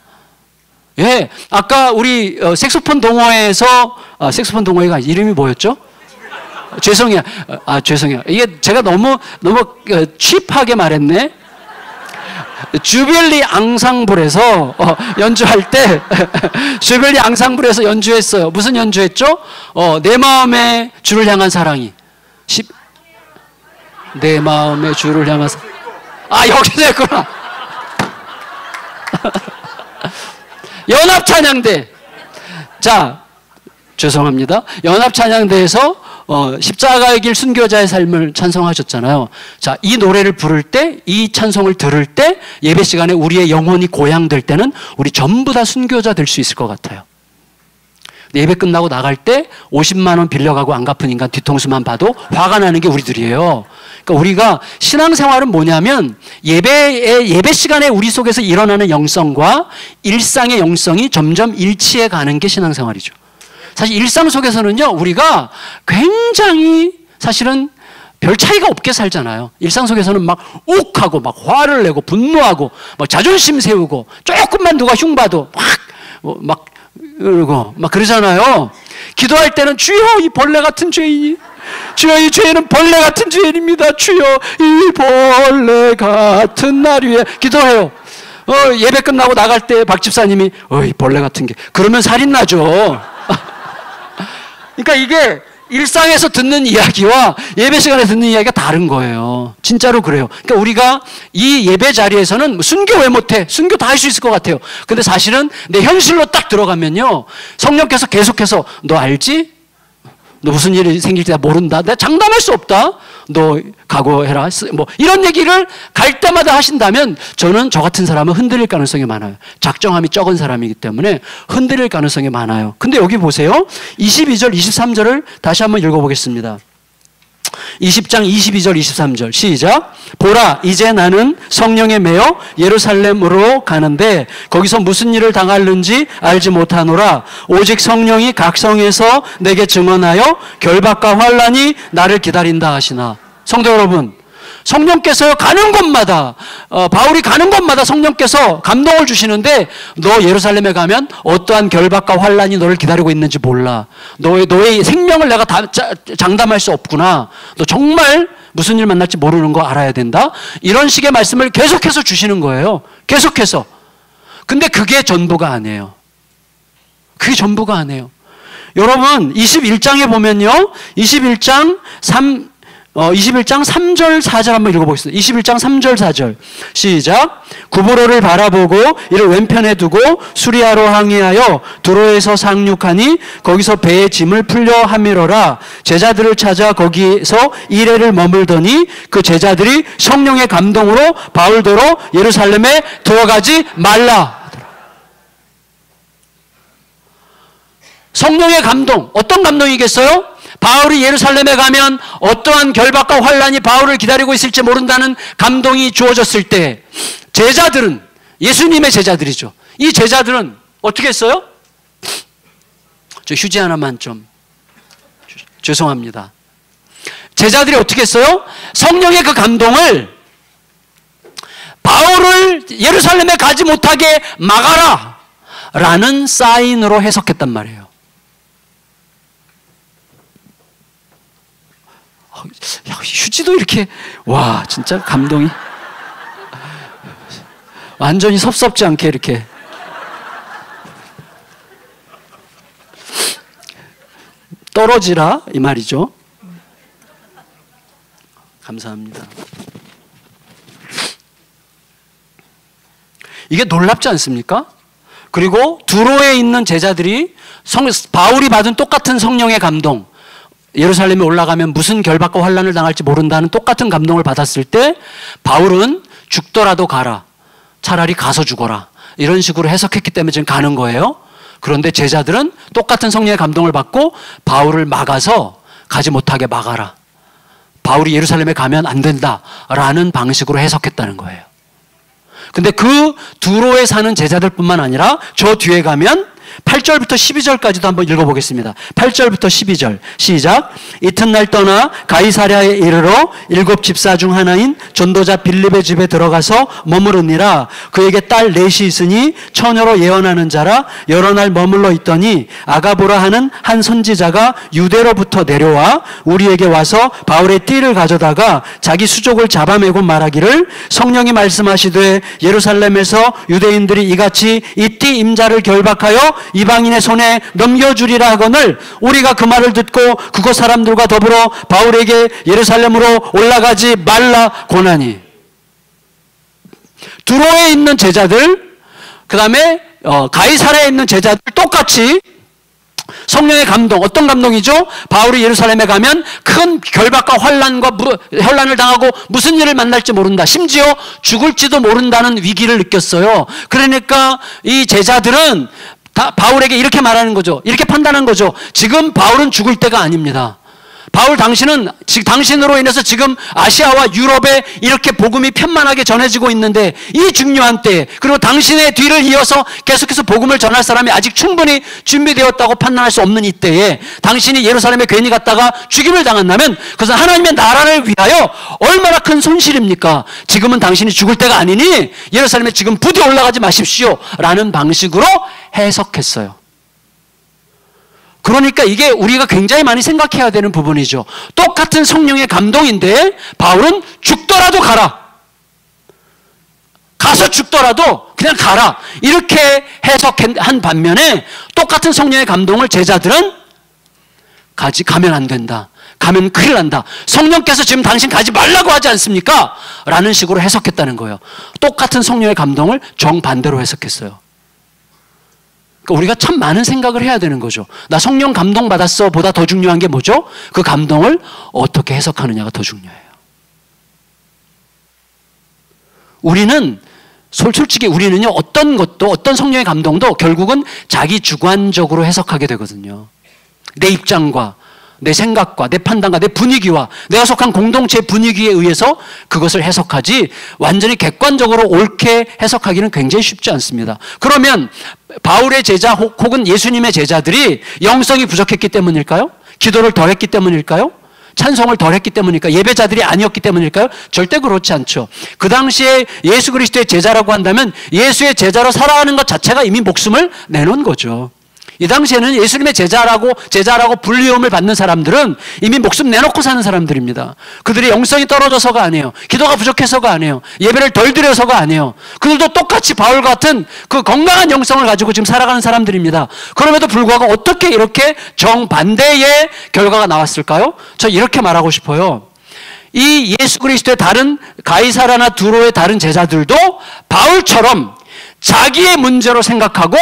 예, 아까 우리 색소폰 동호회에서 색소폰 동호회가 이름이 뭐였죠? 죄송해요. 죄송해요. 이게 제가 너무 취하게 말했네. 주빌리 앙상블에서 연주할 때 주빌리 앙상블에서 연주했어요. 무슨 연주했죠? 내 마음의 주를 향한 사랑이. 내 마음의 주를 향한 여기서 했구나. 연합찬양대. 자, 죄송합니다. 연합찬양대에서 십자가의 길 순교자의 삶을 찬송하셨잖아요. 자, 이 노래를 부를 때, 이 찬송을 들을 때 예배 시간에 우리의 영혼이 고향될 때는 우리 전부 다 순교자 될 수 있을 것 같아요. 예배 끝나고 나갈 때 50만 원 빌려가고 안 갚은 인간 뒤통수만 봐도 화가 나는 게 우리들이에요. 그러니까 우리가 신앙생활은 뭐냐면 예배 시간에 우리 속에서 일어나는 영성과 일상의 영성이 점점 일치해 가는 게 신앙생활이죠. 사실 일상 속에서는요, 우리가 굉장히 사실은 별 차이가 없게 살잖아요. 일상 속에서는 막 욱하고 막 화를 내고 분노하고 막 자존심 세우고 조금만 누가 흉봐도 막 그러고 막 그러잖아요. 기도할 때는 주여 이 벌레 같은 죄인이, 주여 이 죄는 벌레 같은 죄인입니다. 주여 이 벌레 같은 날 위에 기도해요. 예배 끝나고 나갈 때 박 집사님이 이 벌레 같은 게 그러면 살인 나죠. 그러니까 이게 일상에서 듣는 이야기와 예배 시간에 듣는 이야기가 다른 거예요. 진짜로 그래요. 그러니까 우리가 이 예배 자리에서는 순교 왜 못해? 순교 다 할 수 있을 것 같아요. 근데 사실은 내 현실로 딱 들어가면요, 성령께서 계속해서 너 알지? 너 무슨 일이 생길지 모른다. 내가 장담할 수 없다. 너 각오해라. 뭐 이런 얘기를 갈 때마다 하신다면 저는 저 같은 사람은 흔들릴 가능성이 많아요. 작정함이 적은 사람이기 때문에 흔들릴 가능성이 많아요. 근데 여기 보세요. 22절, 23절을 다시 한번 읽어보겠습니다. 20장 22절 23절 시작. 보라 이제 나는 성령에 매여 예루살렘으로 가는데 거기서 무슨 일을 당하는지 알지 못하노라. 오직 성령이 각 성에서 내게 증언하여 결박과 환난이 나를 기다린다 하시나. 성도 여러분, 성령께서 가는 곳마다 바울이 가는 곳마다 성령께서 감동을 주시는데 너 예루살렘에 가면 어떠한 결박과 환난이 너를 기다리고 있는지 몰라. 너의 생명을 내가 장담할 수 없구나. 너 정말 무슨 일 만날지 모르는 거 알아야 된다. 이런 식의 말씀을 계속해서 주시는 거예요. 계속해서. 근데 그게 전부가 아니에요. 그게 전부가 아니에요. 여러분 21장에 보면요, 21장 3절 4절 한번 읽어보겠습니다. 21장 3절 4절 시작. 구브로를 바라보고 이를 왼편에 두고 수리아로 항해하여 두로에서 상륙하니 거기서 배의 짐을 풀려 함이로라. 제자들을 찾아 거기서 이래를 머물더니 그 제자들이 성령의 감동으로 바울더러 예루살렘에 들어가지 말라. 성령의 감동, 어떤 감동이겠어요? 바울이 예루살렘에 가면 어떠한 결박과 환난이 바울을 기다리고 있을지 모른다는 감동이 주어졌을 때 제자들은, 예수님의 제자들이죠. 이 제자들은 어떻게 했어요? 저 휴지 하나만 좀 죄송합니다. 제자들이 어떻게 했어요? 성령의 그 감동을 바울을 예루살렘에 가지 못하게 막아라 라는 사인으로 해석했단 말이에요. 휴지도 이렇게, 와, 진짜 감동이. 완전히 섭섭지 않게 이렇게. 떨어지라, 이 말이죠. 감사합니다. 이게 놀랍지 않습니까? 그리고 두로에 있는 제자들이 바울이 받은 똑같은 성령의 감동, 예루살렘에 올라가면 무슨 결박과 환난을 당할지 모른다는 똑같은 감동을 받았을 때 바울은 죽더라도 가라, 차라리 가서 죽어라, 이런 식으로 해석했기 때문에 지금 가는 거예요. 그런데 제자들은 똑같은 성령의 감동을 받고 바울을 막아서 가지 못하게 막아라, 바울이 예루살렘에 가면 안 된다라는 방식으로 해석했다는 거예요. 근데 그 두로에 사는 제자들뿐만 아니라 저 뒤에 가면 8절부터 12절까지도 한번 읽어보겠습니다. 8절부터 12절 시작. 이튿날 떠나 가이사랴에 이르러 7 집사 중 하나인 전도자 빌립의 집에 들어가서 머무르니라. 그에게 딸 넷이 있으니 처녀로 예언하는 자라. 여러 날 머물러 있더니 아가보라 하는 한 선지자가 유대로부터 내려와 우리에게 와서 바울의 띠를 가져다가 자기 수족을 잡아매고 말하기를 성령이 말씀하시되 예루살렘에서 유대인들이 이같이 이 띠 임자를 결박하여 이방인의 손에 넘겨주리라 하거늘 우리가 그 말을 듣고 그곳 사람들과 더불어 바울에게 예루살렘으로 올라가지 말라 고나니. 두로에 있는 제자들, 그 다음에 가이사랴에 있는 제자들 똑같이 성령의 감동, 어떤 감동이죠? 바울이 예루살렘에 가면 큰 결박과 혼란을 당하고 무슨 일을 만날지 모른다. 심지어 죽을지도 모른다는 위기를 느꼈어요. 그러니까 이 제자들은 다 바울에게 이렇게 말하는 거죠. 이렇게 판단한 거죠. 지금 바울은 죽을 때가 아닙니다. 바울 당신으로 인해서 지금 아시아와 유럽에 이렇게 복음이 편만하게 전해지고 있는데 이 중요한 때에, 그리고 당신의 뒤를 이어서 계속해서 복음을 전할 사람이 아직 충분히 준비되었다고 판단할 수 없는 이때에 당신이 예루살렘에 괜히 갔다가 죽임을 당한다면 그것은 하나님의 나라를 위하여 얼마나 큰 손실입니까? 지금은 당신이 죽을 때가 아니니 예루살렘에 지금 부디 올라가지 마십시오 라는 방식으로 해석했어요. 그러니까 이게 우리가 굉장히 많이 생각해야 되는 부분이죠. 똑같은 성령의 감동인데 바울은 죽더라도 가라. 가서 죽더라도 그냥 가라. 이렇게 해석한 반면에 똑같은 성령의 감동을 제자들은 가면 안 된다. 가면 큰일 난다. 성령께서 지금 당신 가지 말라고 하지 않습니까? 라는 식으로 해석했다는 거예요. 똑같은 성령의 감동을 정반대로 해석했어요. 우리가 참 많은 생각을 해야 되는 거죠. 나 성령 감동 받았어 보다 더 중요한 게 뭐죠? 그 감동을 어떻게 해석하느냐가 더 중요해요. 솔직히 우리는요, 어떤 성령의 감동도 결국은 자기 주관적으로 해석하게 되거든요. 내 입장과 내 생각과 내 판단과 내 분위기와 내가 속한 공동체의 분위기에 의해서 그것을 해석하지 완전히 객관적으로 옳게 해석하기는 굉장히 쉽지 않습니다. 그러면 바울의 제자 혹은 예수님의 제자들이 영성이 부족했기 때문일까요? 기도를 덜 했기 때문일까요? 찬송을 덜 했기 때문일까요? 예배자들이 아니었기 때문일까요? 절대 그렇지 않죠. 그 당시에 예수 그리스도의 제자라고 한다면 예수의 제자로 살아가는 것 자체가 이미 목숨을 내놓은 거죠. 이 당시에는 예수님의 제자라고 불리움을 받는 사람들은 이미 목숨 내놓고 사는 사람들입니다. 그들이 영성이 떨어져서가 아니에요. 기도가 부족해서가 아니에요. 예배를 덜 드려서가 아니에요. 그들도 똑같이 바울 같은 그 건강한 영성을 가지고 지금 살아가는 사람들입니다. 그럼에도 불구하고 어떻게 이렇게 정반대의 결과가 나왔을까요? 저 이렇게 말하고 싶어요. 이 예수 그리스도의 다른 가이사랴나 두로의 다른 제자들도 바울처럼 자기의 문제로 생각하고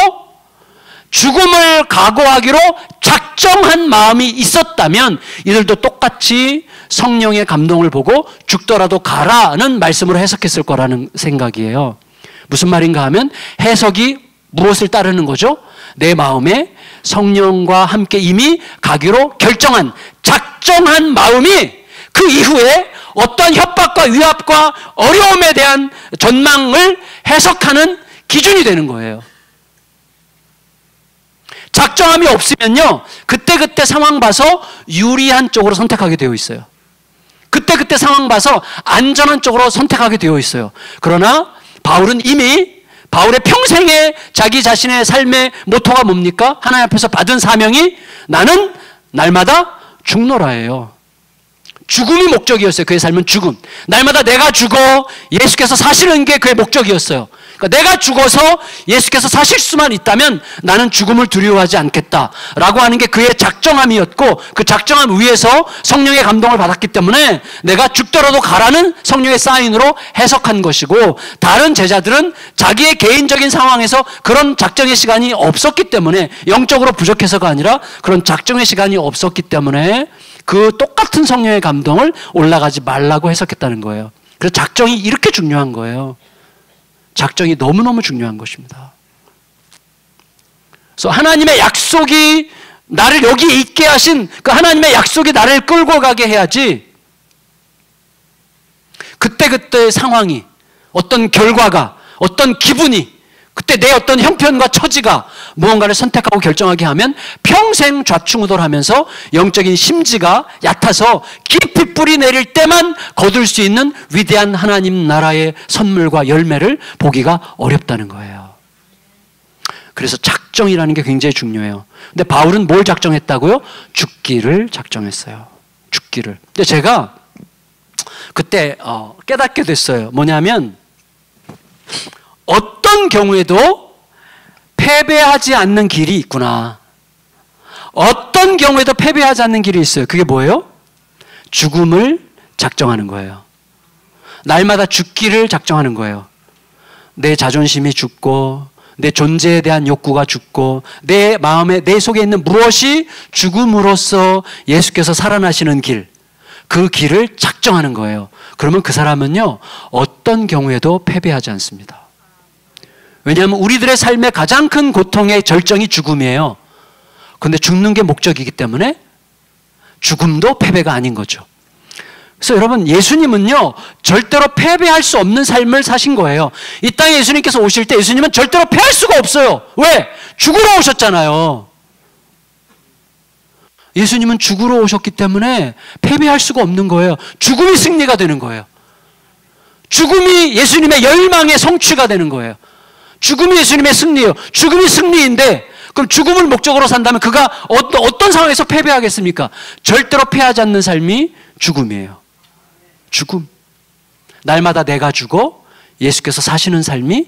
죽음을 각오하기로 작정한 마음이 있었다면 이들도 똑같이 성령의 감동을 보고 죽더라도 가라는 말씀으로 해석했을 거라는 생각이에요. 무슨 말인가 하면 해석이 무엇을 따르는 거죠? 내 마음에 성령과 함께 이미 가기로 작정한 마음이 그 이후에 어떤 협박과 위압과 어려움에 대한 전망을 해석하는 기준이 되는 거예요. 작정함이 없으면요, 그때그때 상황 봐서 유리한 쪽으로 선택하게 되어 있어요. 그때그때 상황 봐서 안전한 쪽으로 선택하게 되어 있어요. 그러나 바울은 이미 바울의 평생의 자기 자신의 삶의 모토가 뭡니까? 하나님 앞에서 받은 사명이 나는 날마다 죽노라예요. 죽음이 목적이었어요. 그의 삶은 죽음. 날마다 내가 죽어 예수께서 사시는 게 그의 목적이었어요. 그러니까 내가 죽어서 예수께서 사실 수만 있다면 나는 죽음을 두려워하지 않겠다라고 하는 게 그의 작정함이었고, 그 작정함 위에서 성령의 감동을 받았기 때문에 내가 죽더라도 가라는 성령의 사인으로 해석한 것이고, 다른 제자들은 자기의 개인적인 상황에서 그런 작정의 시간이 없었기 때문에, 영적으로 부족해서가 아니라 그런 작정의 시간이 없었기 때문에 그 똑같은 성령의 감동을 올라가지 말라고 해석했다는 거예요. 그래서 작정이 이렇게 중요한 거예요. 작정이 너무너무 중요한 것입니다. 그래서 하나님의 약속이 나를 여기 있게 하신 그 하나님의 약속이 나를 끌고 가게 해야지, 그때그때의 상황이, 어떤 결과가, 어떤 기분이 그때 내 어떤 형편과 처지가 무언가를 선택하고 결정하게 하면 평생 좌충우돌하면서 영적인 심지가 얕아서 깊이 뿌리 내릴 때만 거둘 수 있는 위대한 하나님 나라의 선물과 열매를 보기가 어렵다는 거예요. 그래서 작정이라는 게 굉장히 중요해요. 근데 바울은 뭘 작정했다고요? 죽기를 작정했어요. 죽기를. 근데 제가 그때 깨닫게 됐어요. 뭐냐면 어떤 경우에도 패배하지 않는 길이 있구나. 어떤 경우에도 패배하지 않는 길이 있어요. 그게 뭐예요? 죽음을 작정하는 거예요. 날마다 죽기를 작정하는 거예요. 내 자존심이 죽고 내 존재에 대한 욕구가 죽고 내 마음에 내 속에 있는 무엇이 죽음으로써 예수께서 살아나시는 길, 그 길을 작정하는 거예요. 그러면 그 사람은요 어떤 경우에도 패배하지 않습니다. 왜냐하면 우리들의 삶의 가장 큰 고통의 절정이 죽음이에요. 그런데 죽는 게 목적이기 때문에 죽음도 패배가 아닌 거죠. 그래서 여러분, 예수님은요 절대로 패배할 수 없는 삶을 사신 거예요. 이 땅에 예수님께서 오실 때 예수님은 절대로 패할 수가 없어요. 왜? 죽으러 오셨잖아요. 예수님은 죽으러 오셨기 때문에 패배할 수가 없는 거예요. 죽음이 승리가 되는 거예요. 죽음이 예수님의 열망의 성취가 되는 거예요. 죽음이 예수님의 승리예요. 죽음이 승리인데 그럼 죽음을 목적으로 산다면 그가 어떤 상황에서 패배하겠습니까? 절대로 패하지 않는 삶이 죽음이에요. 죽음. 날마다 내가 죽어 예수께서 사시는 삶이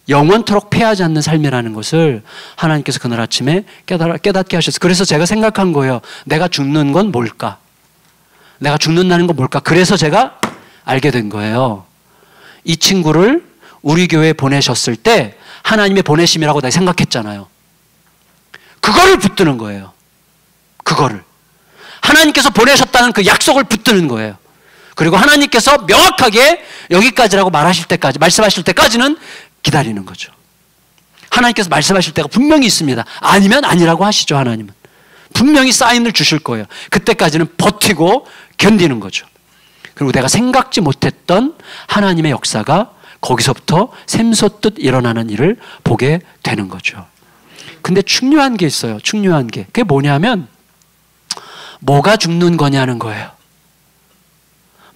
영원토록 패하지 않는 삶이라는 것을 하나님께서 그날 아침에 깨닫게 하셨어요. 그래서 제가 생각한 거예요. 내가 죽는 건 뭘까? 내가 죽는다는 건 뭘까? 그래서 제가 알게 된 거예요. 이 친구를 우리 교회에 보내셨을 때 하나님의 보내심이라고 내가 생각했잖아요. 그거를 붙드는 거예요. 그거를. 하나님께서 보내셨다는 그 약속을 붙드는 거예요. 그리고 하나님께서 명확하게 여기까지라고 말씀하실 때까지는 기다리는 거죠. 하나님께서 말씀하실 때가 분명히 있습니다. 아니면 아니라고 하시죠. 하나님은. 분명히 사인을 주실 거예요. 그때까지는 버티고 견디는 거죠. 그리고 내가 생각지 못했던 하나님의 역사가 거기서부터 샘솟듯 일어나는 일을 보게 되는 거죠. 근데 중요한 게 있어요. 중요한 게. 그게 뭐냐면 뭐가 죽는 거냐는 거예요.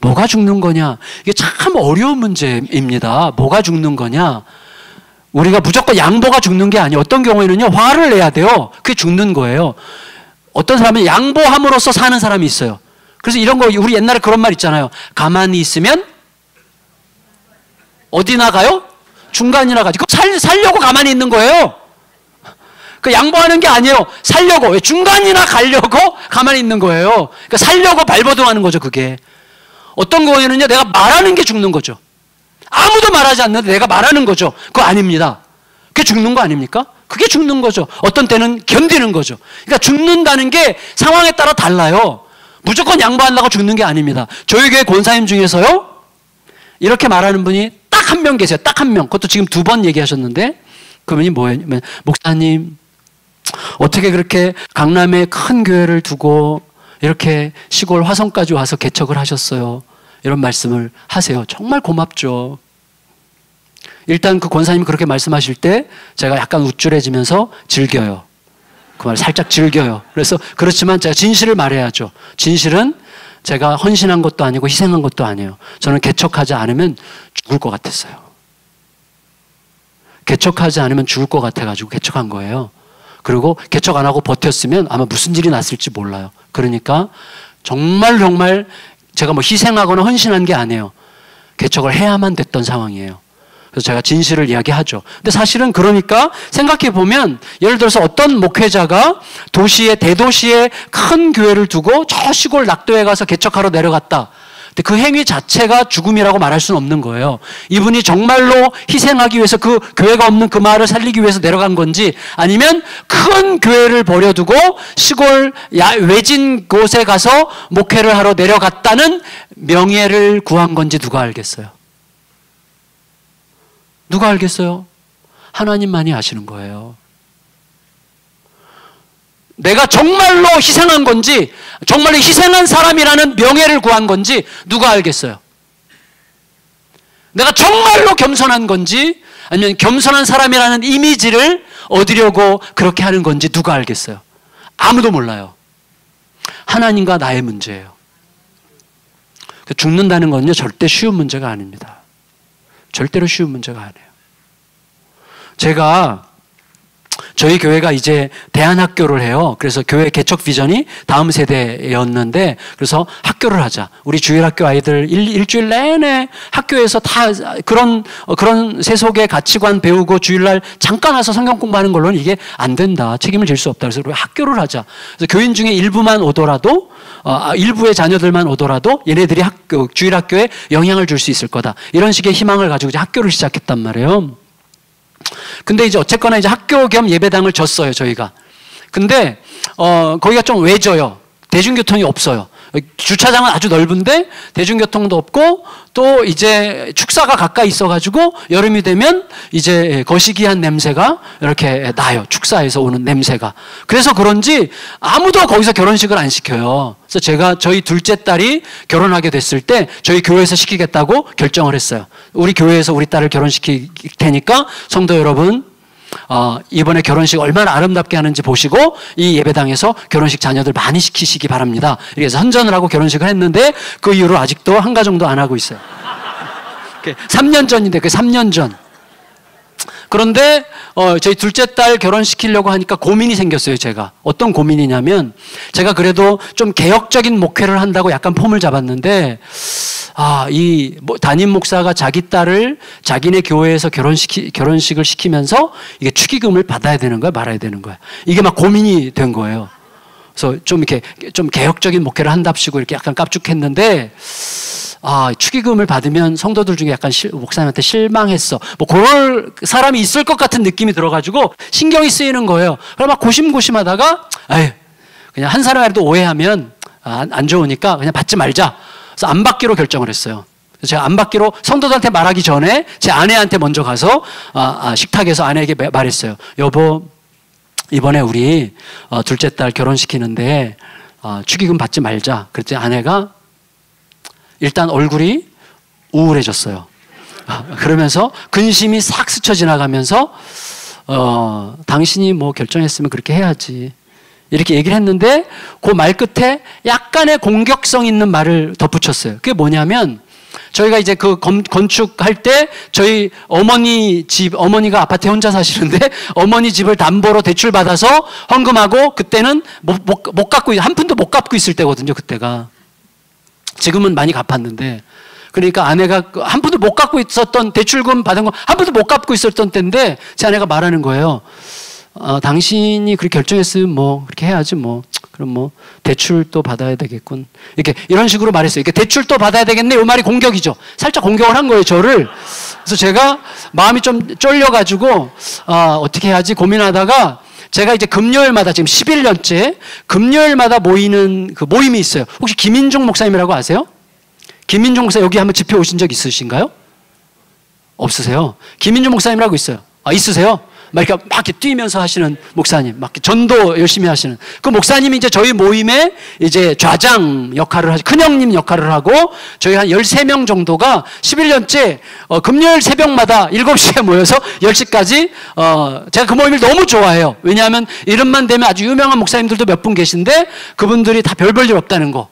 뭐가 죽는 거냐. 이게 참 어려운 문제입니다. 뭐가 죽는 거냐. 우리가 무조건 양보가 죽는 게 아니에요. 어떤 경우에는요 화를 내야 돼요. 그게 죽는 거예요. 어떤 사람은 양보함으로써 사는 사람이 있어요. 그래서 이런 거 우리 옛날에 그런 말 있잖아요. 가만히 있으면 어디 나가요? 중간이나 가지. 살려고 가만히 있는 거예요. 그 양보하는 게 아니에요. 살려고. 중간이나 가려고 가만히 있는 거예요. 그러니까 살려고 발버둥하는 거죠. 그게. 어떤 경우에는요 내가 말하는 게 죽는 거죠. 아무도 말하지 않는데 내가 말하는 거죠. 그거 아닙니다. 그게 죽는 거 아닙니까? 그게 죽는 거죠. 어떤 때는 견디는 거죠. 그러니까 죽는다는 게 상황에 따라 달라요. 무조건 양보한다고 죽는 게 아닙니다. 저희 교회 권사님 중에서요 이렇게 말하는 분이 딱 한 명 계세요. 딱 한 명. 그것도 지금 2번 얘기하셨는데 그분이 뭐예요? 목사님 어떻게 그렇게 강남에 큰 교회를 두고 이렇게 시골 화성까지 와서 개척을 하셨어요? 이런 말씀을 하세요. 정말 고맙죠. 일단 그 권사님이 그렇게 말씀하실 때 제가 약간 우쭐해지면서 즐겨요. 그 말 살짝 즐겨요. 그래서 그렇지만 제가 진실을 말해야죠. 진실은 제가 헌신한 것도 아니고 희생한 것도 아니에요. 저는 개척하지 않으면 죽을 것 같았어요. 개척하지 않으면 죽을 것 같아가지고 개척한 거예요. 그리고 개척 안 하고 버텼으면 아마 무슨 일이 났을지 몰라요. 그러니까 정말 제가 뭐 희생하거나 헌신한 게 아니에요. 개척을 해야만 됐던 상황이에요. 그래서 제가 진실을 이야기하죠. 근데 사실은 그러니까 생각해 보면 예를 들어서 어떤 목회자가 대도시에 큰 교회를 두고 저 시골 낙도에 가서 개척하러 내려갔다. 근데 그 행위 자체가 죽음이라고 말할 수는 없는 거예요. 이분이 정말로 희생하기 위해서 그 교회가 없는 그 마을을 살리기 위해서 내려간 건지 아니면 큰 교회를 버려두고 시골 외진 곳에 가서 목회를 하러 내려갔다는 명예를 구한 건지 누가 알겠어요? 누가 알겠어요? 하나님만이 아시는 거예요. 내가 정말로 희생한 건지 정말로 희생한 사람이라는 명예를 구한 건지 누가 알겠어요? 내가 정말로 겸손한 건지 아니면 겸손한 사람이라는 이미지를 얻으려고 그렇게 하는 건지 누가 알겠어요? 아무도 몰라요. 하나님과 나의 문제예요. 죽는다는 건요, 절대 쉬운 문제가 아닙니다. 절대로 쉬운 문제가 아니에요. 제가 저희 교회가 이제 대안학교를 해요. 그래서 교회 개척 비전이 다음 세대였는데, 그래서 학교를 하자. 우리 주일학교 아이들 일주일 내내 학교에서 다 그런 세속의 가치관 배우고 주일날 잠깐 와서 성경 공부하는 걸로는 이게 안 된다. 책임을 질 수 없다. 그래서 우리 학교를 하자. 그래서 교인 중에 일부만 오더라도, 일부의 자녀들만 오더라도 얘네들이 주일학교에 영향을 줄 수 있을 거다. 이런 식의 희망을 가지고 이제 학교를 시작했단 말이에요. 근데 이제 어쨌거나 이제 학교 겸 예배당을 졌어요, 저희가. 근데, 거기가 좀 외져요. 대중교통이 없어요. 주차장은 아주 넓은데 대중교통도 없고, 또 이제 축사가 가까이 있어가지고 여름이 되면 이제 거시기한 냄새가 이렇게 나요. 축사에서 오는 냄새가. 그래서 그런지 아무도 거기서 결혼식을 안 시켜요. 그래서 제가 저희 둘째 딸이 결혼하게 됐을 때 저희 교회에서 시키겠다고 결정을 했어요. 우리 교회에서 우리 딸을 결혼시킬 테니까 성도 여러분, 이번에 결혼식 얼마나 아름답게 하는지 보시고 이 예배당에서 결혼식 자녀들 많이 시키시기 바랍니다. 그래서 헌전을 하고 결혼식을 했는데 그 이후로 아직도 한가 정도 안 하고 있어요. 3년 전인데, 그 3년 전. 그런데 저희 둘째 딸 결혼시키려고 하니까 고민이 생겼어요, 제가. 어떤 고민이냐면, 제가 그래도 좀 개혁적인 목회를 한다고 약간 폼을 잡았는데, 이 담임 목사가 자기 딸을 자기네 교회에서 결혼식을 시키면서 이게 축의금을 받아야 되는 거야, 말아야 되는 거야. 이게 막 고민이 된 거예요. 그래서 좀 개혁적인 목회를 한답시고 이렇게 약간 깝죽했는데, 축의금을 받으면 성도들 중에 약간 목사님한테 실망했어. 뭐 그럴 사람이 있을 것 같은 느낌이 들어가지고 신경이 쓰이는 거예요. 그래서 막 고심하다가, 그냥 한 사람이라도 오해하면 안 좋으니까 그냥 받지 말자. 그래서 안 받기로 결정을 했어요. 그래서 제가 안 받기로 성도들한테 말하기 전에 제 아내한테 먼저 가서 식탁에서 아내에게 말했어요. 여보, 이번에 우리 둘째 딸 결혼시키는데 축의금 받지 말자. 그랬더니 아내가 일단 얼굴이 우울해졌어요. 그러면서 근심이 싹 스쳐 지나가면서 당신이 뭐 결정했으면 그렇게 해야지. 이렇게 얘기를 했는데 그 말 끝에 약간의 공격성 있는 말을 덧붙였어요. 그게 뭐냐면, 저희가 이제 그 건축할 때 저희 어머니가 아파트에 혼자 사시는데 어머니 집을 담보로 대출 받아서 헌금하고, 그때는 못 갚고, 한 푼도 못 갚고 있을 때거든요, 그때가. 지금은 많이 갚았는데. 그러니까 아내가 한 푼도 못 갚고 있었던, 대출금 받은 거 한 푼도 못 갚고 있었던 때인데 제 아내가 말하는 거예요. 당신이 그렇게 결정했으면 뭐 그렇게 해야지 뭐. 그럼 뭐 대출도 받아야 되겠군. 이런 식으로 말했어요. 이게 대출도 받아야 되겠네. 이 말이 공격이죠. 살짝 공격을 한 거예요, 저를. 그래서 제가 마음이 좀 쫄려가지고 어떻게 해야지 고민하다가, 제가 이제 금요일마다 지금 11년째 금요일마다 모이는 그 모임이 있어요. 혹시 김인종 목사님이라고 아세요? 김인종 목사 여기 한번 집회 오신 적 있으신가요? 없으세요? 김인종 목사님이라고 있어요. 있으세요? 막 이렇게 뛰면서 하시는 목사님, 막 전도 열심히 하시는 그 목사님이 이제 저희 모임에 이제 좌장 역할을 큰형님 역할을 하고, 저희 한 13명 정도가 11년째 금요일 새벽마다 7시에 모여서 10시까지 제가 그 모임을 너무 좋아해요. 왜냐하면 이름만 대면 아주 유명한 목사님들도 몇 분 계신데 그분들이 다 별 볼 일 없다는 거.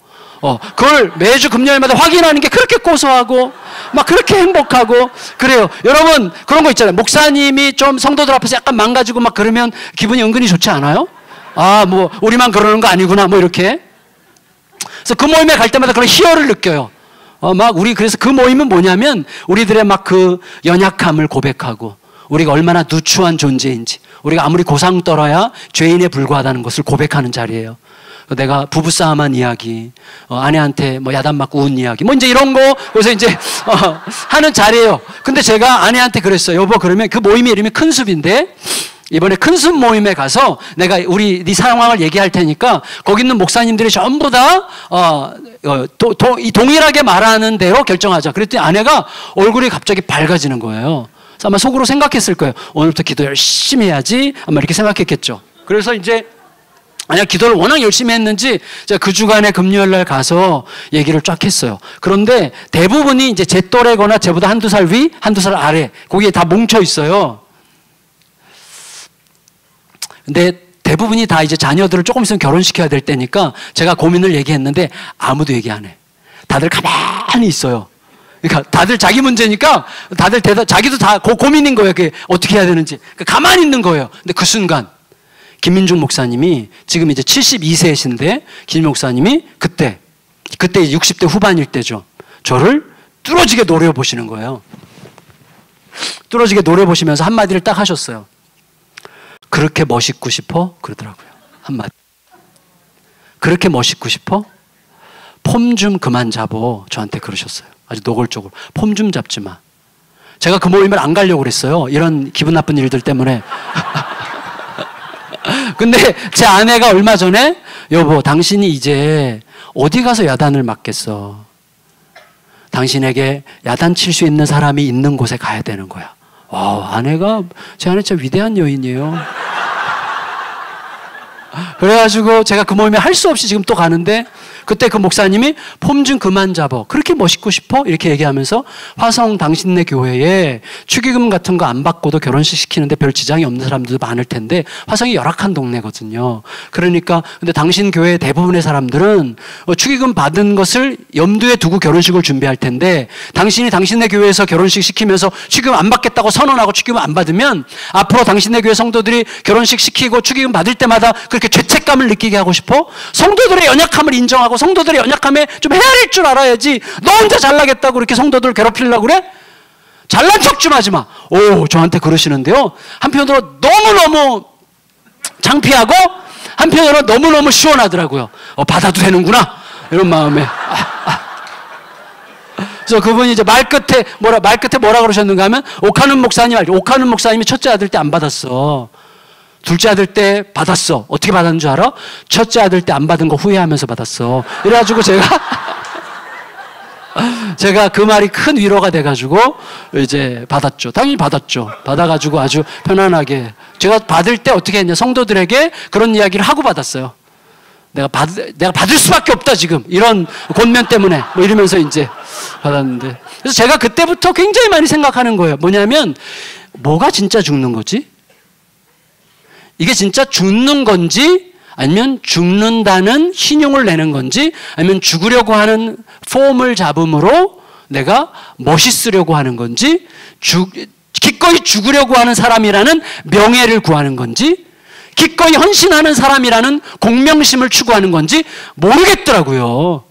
그걸 매주 금요일마다 확인하는 게 그렇게 고소하고 막 그렇게 행복하고 그래요. 여러분, 그런 거 있잖아요. 목사님이 좀 성도들 앞에서 약간 망가지고 막 그러면 기분이 은근히 좋지 않아요? 뭐 우리만 그러는 거 아니구나 뭐 이렇게. 그래서 그 모임에 갈 때마다 그런 희열을 느껴요. 그래서 그 모임은 뭐냐면 우리들의 막 그 연약함을 고백하고, 우리가 얼마나 누추한 존재인지, 우리가 아무리 고상 떨어야 죄인에 불과하다는 것을 고백하는 자리예요. 내가 부부싸움한 이야기, 아내한테 뭐 야단 맞고 운 이야기, 뭐 이제 이런 거, 그래서 이제, 하는 자리예요. 근데 제가 아내한테 그랬어요. 여보, 그러면 그 모임의 이름이 큰숲인데, 이번에 큰숲 모임에 가서 내가 네 상황을 얘기할 테니까 거기 있는 목사님들이 전부 다, 동일하게 말하는 대로 결정하자. 그랬더니 아내가 얼굴이 갑자기 밝아지는 거예요. 그래서 아마 속으로 생각했을 거예요. 오늘부터 기도 열심히 해야지. 아마 이렇게 생각했겠죠. 그래서 이제 만약 기도를 워낙 열심히 했는지 제가 그 주간에 금요일 날 가서 얘기를 쫙 했어요. 그런데 대부분이 이제 제 또래거나 제보다 한두 살 위, 한두 살 아래, 거기에 다 뭉쳐 있어요. 근데 대부분이 다 이제 자녀들을 조금 있으면 결혼시켜야 될 때니까 제가 고민을 얘기했는데 아무도 얘기 안 해. 다들 가만히 있어요. 그러니까 다들 자기 문제니까 다들 자기도 다 고민인 거예요. 그게 어떻게 해야 되는지. 그러니까 가만히 있는 거예요. 근데 그 순간 김민중 목사님이 지금 이제 72세이신데 김 목사님이 그때 60대 후반일 때죠. 저를 뚫어지게 노려보시는 거예요. 뚫어지게 노려보시면서 한마디를 딱 하셨어요. 그렇게 멋있고 싶어? 그러더라고요. 한마디. 그렇게 멋있고 싶어? 폼 좀 그만 잡어. 저한테 그러셨어요. 아주 노골적으로. 폼 좀 잡지 마. 제가 그 모임을 안 가려고 그랬어요. 이런 기분 나쁜 일들 때문에. 근데 제 아내가 얼마 전에 여보, 당신이 이제 어디 가서 야단을 맞겠어. 당신에게 야단 칠 수 있는 사람이 있는 곳에 가야 되는 거야. 제 아내 진짜 위대한 여인이에요. 그래가지고 제가 그 모임에 할 수 없이 지금 또 가는데 그때 그 목사님이 폼 좀 그만 잡어. 그렇게 멋있고 싶어? 이렇게 얘기하면서 화성 당신네 교회에 축의금 같은 거 안 받고도 결혼식 시키는데 별 지장이 없는 사람들도 많을 텐데 화성이 열악한 동네거든요. 그러니까 근데 당신 교회 대부분의 사람들은 축의금 받은 것을 염두에 두고 결혼식을 준비할 텐데 당신이 당신네 교회에서 결혼식 시키면서 축의금 안 받겠다고 선언하고 축의금 안 받으면 앞으로 당신네 교회 성도들이 결혼식 시키고 축의금 받을 때마다 그렇게 죄책감을 느끼게 하고 싶어? 성도들의 연약함을 인정하고 성도들의 연약함에 좀 헤아릴 줄 알아야지 너 혼자 잘나겠다고 그렇게 성도들을 괴롭히려고 그래? 잘난 척 좀 하지 마. 저한테 그러시는데요. 한편으로 너무너무 창피하고 한편으로 너무너무 시원하더라고요. 받아도 되는구나 이런 마음에. 그래서 그분이 이제 말끝에 뭐라 그러셨는가 하면 오카는 목사님 알죠? 오카는 목사님이 첫째 아들 때 안 받았어. 둘째 아들 때 받았어. 어떻게 받았는 줄 알아? 첫째 아들 때 안 받은 거 후회하면서 받았어. 이래가지고 제가 그 말이 큰 위로가 돼가지고 이제 받았죠. 당연히 받았죠. 받아가지고 아주 편안하게. 제가 받을 때 어떻게 했냐. 성도들에게 그런 이야기를 하고 받았어요. 내가 받을 수밖에 없다 지금. 이런 권면 때문에. 뭐 이러면서 이제 받았는데. 그래서 제가 그때부터 굉장히 많이 생각하는 거예요. 뭐냐면 뭐가 진짜 죽는 거지? 이게 진짜 죽는 건지 아니면 죽는다는 신용을 내는 건지 아니면 죽으려고 하는 폼을 잡음으로 내가 멋있으려고 하는 건지 기꺼이 죽으려고 하는 사람이라는 명예를 구하는 건지 기꺼이 헌신하는 사람이라는 공명심을 추구하는 건지 모르겠더라고요.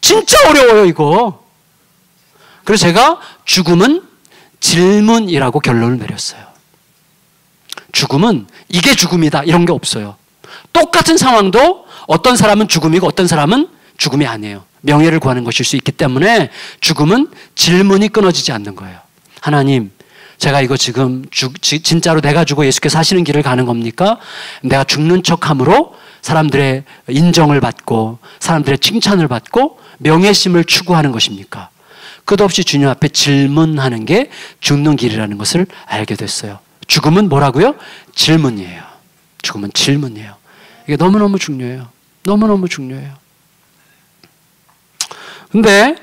진짜 어려워요 이거. 그래서 제가 죽음은 질문이라고 결론을 내렸어요. 죽음은 이게 죽음이다 이런 게 없어요. 똑같은 상황도 어떤 사람은 죽음이고 어떤 사람은 죽음이 아니에요. 명예를 구하는 것일 수 있기 때문에 죽음은 질문이 끊어지지 않는 거예요. 하나님, 제가 이거 지금 진짜로 내가 죽어 예수께서 하시는 길을 가는 겁니까? 내가 죽는 척함으로 사람들의 인정을 받고 사람들의 칭찬을 받고 명예심을 추구하는 것입니까? 끝없이 주님 앞에 질문하는 게 죽는 길이라는 것을 알게 됐어요. 죽음은 뭐라고요? 질문이에요. 죽음은 질문이에요. 이게 너무너무 중요해요. 너무너무 중요해요. 근데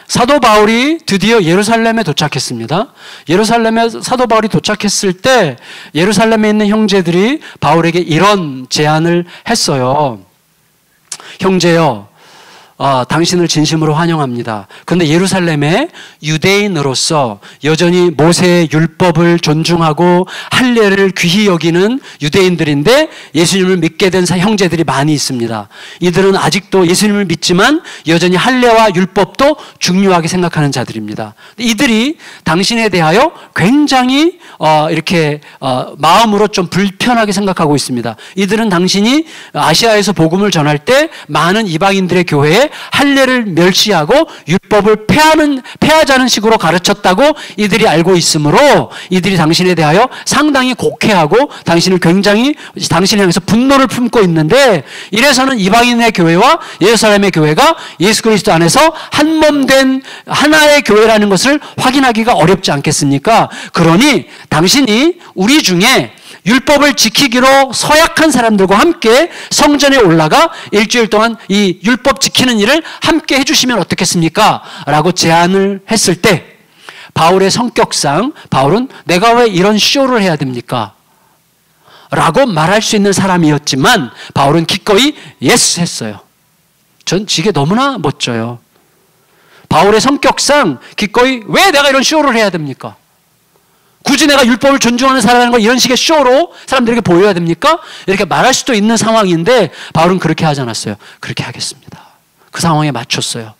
사도 바울이 드디어 예루살렘에 도착했습니다. 예루살렘에 사도 바울이 도착했을 때 예루살렘에 있는 형제들이 바울에게 이런 제안을 했어요. 형제여, 당신을 진심으로 환영합니다. 그런데 예루살렘에 유대인으로서 여전히 모세의 율법을 존중하고 할례를 귀히 여기는 유대인들인데 예수님을 믿게 된 형제들이 많이 있습니다. 이들은 아직도 예수님을 믿지만 여전히 할례와 율법도 중요하게 생각하는 자들입니다. 이들이 당신에 대하여 굉장히 이렇게 마음으로 좀 불편하게 생각하고 있습니다. 이들은 당신이 아시아에서 복음을 전할 때 많은 이방인들의 교회에 할례를 멸시하고 율법을 폐하자는 식으로 가르쳤다고 이들이 알고 있으므로 이들이 당신에 대하여 상당히 곡해하고 당신을 향해서 분노를 품고 있는데 이래서는 이방인의 교회와 예루살렘의 교회가 예수 그리스도 안에서 한 몸 된 하나의 교회라는 것을 확인하기가 어렵지 않겠습니까? 그러니 당신이 우리 중에 율법을 지키기로 서약한 사람들과 함께 성전에 올라가 일주일 동안 이 율법 지키는 일을 함께 해주시면 어떻겠습니까? 라고 제안을 했을 때 바울의 성격상 바울은 내가 왜 이런 쇼를 해야 됩니까? 라고 말할 수 있는 사람이었지만 바울은 기꺼이 예스 했어요. 전 이게 너무나 멋져요. 바울의 성격상 기꺼이 왜 내가 이런 쇼를 해야 됩니까? 굳이 내가 율법을 존중하는 사람이라는 걸 이런 식의 쇼로 사람들에게 보여야 됩니까? 이렇게 말할 수도 있는 상황인데 바울은 그렇게 하지 않았어요. 그렇게 하겠습니다. 그 상황에 맞췄어요.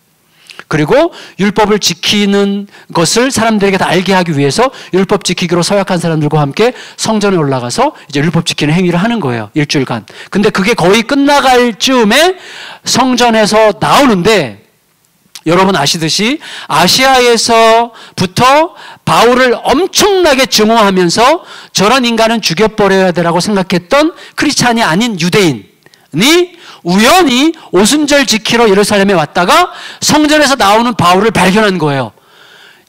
그리고 율법을 지키는 것을 사람들에게 다 알게 하기 위해서 율법 지키기로 서약한 사람들과 함께 성전에 올라가서 이제 율법 지키는 행위를 하는 거예요. 일주일간. 근데 그게 거의 끝나갈 즈음에 성전에서 나오는데 여러분 아시듯이 아시아에서부터 바울을 엄청나게 증오하면서 저런 인간은 죽여버려야 되라고 생각했던 크리스찬이 아닌 유대인이 우연히 오순절 지키러 예루살렘에 왔다가 성전에서 나오는 바울을 발견한 거예요.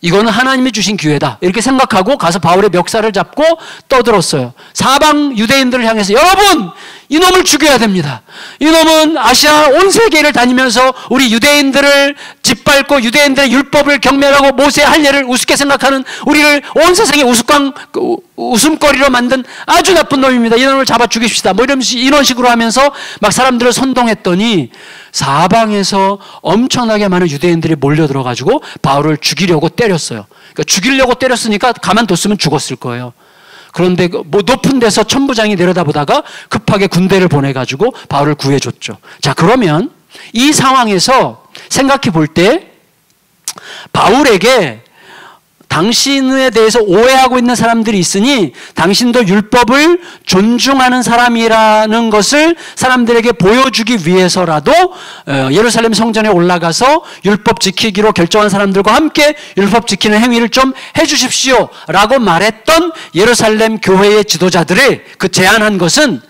이거는 하나님이 주신 기회다 이렇게 생각하고 가서 바울의 멱살을 잡고 떠들었어요. 사방 유대인들을 향해서 여러분 이놈을 죽여야 됩니다. 이놈은 아시아 온 세계를 다니면서 우리 유대인들을 짓밟고 유대인들의 율법을 경멸하고 모세의 할례를 우습게 생각하는 우리를 온 세상에 웃음거리로 만든 아주 나쁜 놈입니다. 이놈을 잡아 죽입시다. 뭐 이런 식으로 하면서 막 사람들을 선동했더니 사방에서 엄청나게 많은 유대인들이 몰려들어가지고 바울을 죽이려고 때렸어요. 그러니까 죽이려고 때렸으니까 가만뒀으면 죽었을 거예요. 그런데 뭐 높은 데서 천부장이 내려다보다가 급하게 군대를 보내가지고 바울을 구해줬죠. 자, 그러면 이 상황에서 생각해 볼 때 바울에게 당신에 대해서 오해하고 있는 사람들이 있으니 당신도 율법을 존중하는 사람이라는 것을 사람들에게 보여주기 위해서라도 예루살렘 성전에 올라가서 율법 지키기로 결정한 사람들과 함께 율법 지키는 행위를 좀 해주십시오 라고 말했던 예루살렘 교회의 지도자들을 그 제안한 것은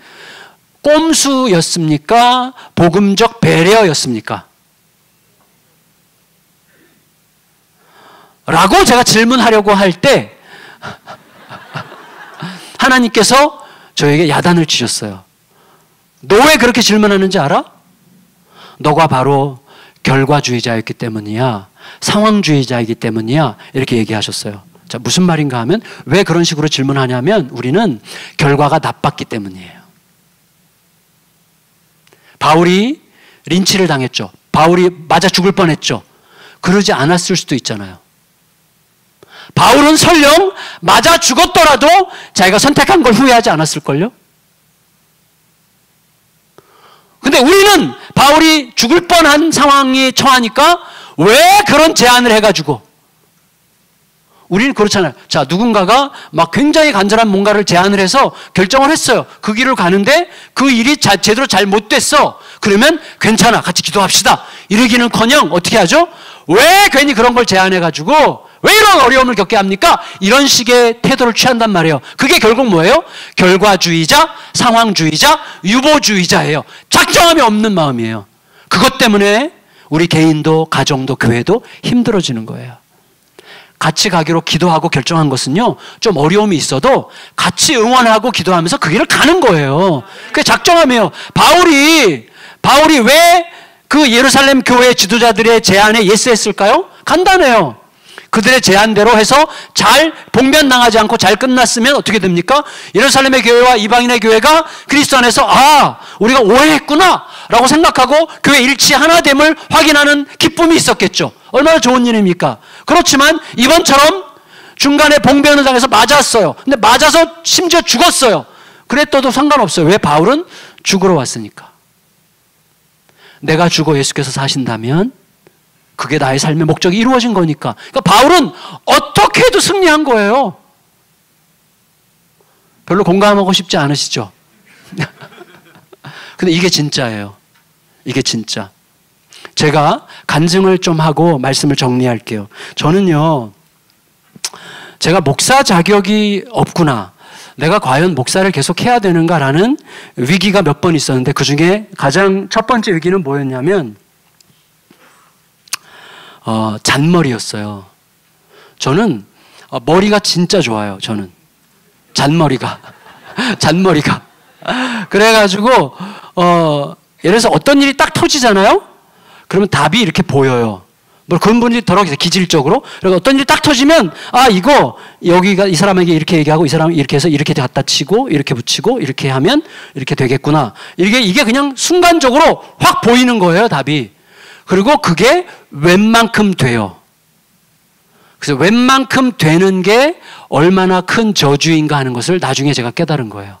꼼수였습니까? 복음적 배려였습니까? 라고 제가 질문하려고 할 때 하나님께서 저에게 야단을 치셨어요. 너 왜 그렇게 질문하는지 알아? 너가 바로 결과주의자였기 때문이야. 상황주의자이기 때문이야. 이렇게 얘기하셨어요. 자, 무슨 말인가 하면 왜 그런 식으로 질문하냐면 우리는 결과가 나빴기 때문이에요. 바울이 린치를 당했죠. 바울이 맞아 죽을 뻔했죠. 그러지 않았을 수도 있잖아요. 바울은 설령 맞아 죽었더라도 자기가 선택한 걸 후회하지 않았을걸요? 근데 우리는 바울이 죽을 뻔한 상황에 처하니까 왜 그런 제안을 해가지고 우리는 그렇잖아요. 자, 누군가가 막 굉장히 간절한 뭔가를 제안을 해서 결정을 했어요. 그 길을 가는데 그 일이 제대로 잘 못 됐어. 그러면 괜찮아, 같이 기도합시다 이러기는커녕 어떻게 하죠? 왜 괜히 그런 걸 제안해가지고 왜 이런 어려움을 겪게 합니까? 이런 식의 태도를 취한단 말이에요. 그게 결국 뭐예요? 결과주의자, 상황주의자, 유보주의자예요. 작정함이 없는 마음이에요. 그것 때문에 우리 개인도 가정도 교회도 힘들어지는 거예요. 같이 가기로 기도하고 결정한 것은요, 좀 어려움이 있어도 같이 응원하고 기도하면서 그 길을 가는 거예요. 그게 작정함이에요. 바울이 왜 그 예루살렘 교회 지도자들의 제안에 예스했을까요? 간단해요. 그들의 제안대로 해서 잘 봉변당하지 않고 잘 끝났으면 어떻게 됩니까? 예루살렘의 교회와 이방인의 교회가 그리스도 안에서 우리가 오해했구나 라고 생각하고 교회 일치 하나됨을 확인하는 기쁨이 있었겠죠. 얼마나 좋은 일입니까? 그렇지만 이번처럼 중간에 봉변을 당해서 맞았어요. 근데 맞아서 심지어 죽었어요. 그랬어도 상관없어요. 왜? 바울은 죽으러 왔으니까. 내가 죽어 예수께서 사신다면 그게 나의 삶의 목적이 이루어진 거니까. 그러니까 바울은 어떻게 해도 승리한 거예요. 별로 공감하고 싶지 않으시죠? 근데 이게 진짜예요. 이게 진짜. 제가 간증을 좀 하고 말씀을 정리할게요. 저는요, 제가 목사 자격이 없구나. 내가 과연 목사를 계속 해야 되는가라는 위기가 몇 번 있었는데 그 중에 가장 첫 번째 위기는 뭐였냐면 잔머리였어요. 저는 머리가 진짜 좋아요. 저는 잔머리가 잔머리가. 그래가지고 예를 들어서 어떤 일이 딱 터지잖아요. 그러면 답이 이렇게 보여요. 뭐 그런 분들이 더러 기질적으로. 그리고 어떤 일이 딱 터지면 이거 여기가 이 사람에게 이렇게 얘기하고 이 사람 이렇게 해서 이렇게 갖다 치고 이렇게 붙이고 이렇게 하면 이렇게 되겠구나. 이게 그냥 순간적으로 확 보이는 거예요, 답이. 그리고 그게 웬만큼 돼요. 그래서 웬만큼 되는 게 얼마나 큰 저주인가 하는 것을 나중에 제가 깨달은 거예요.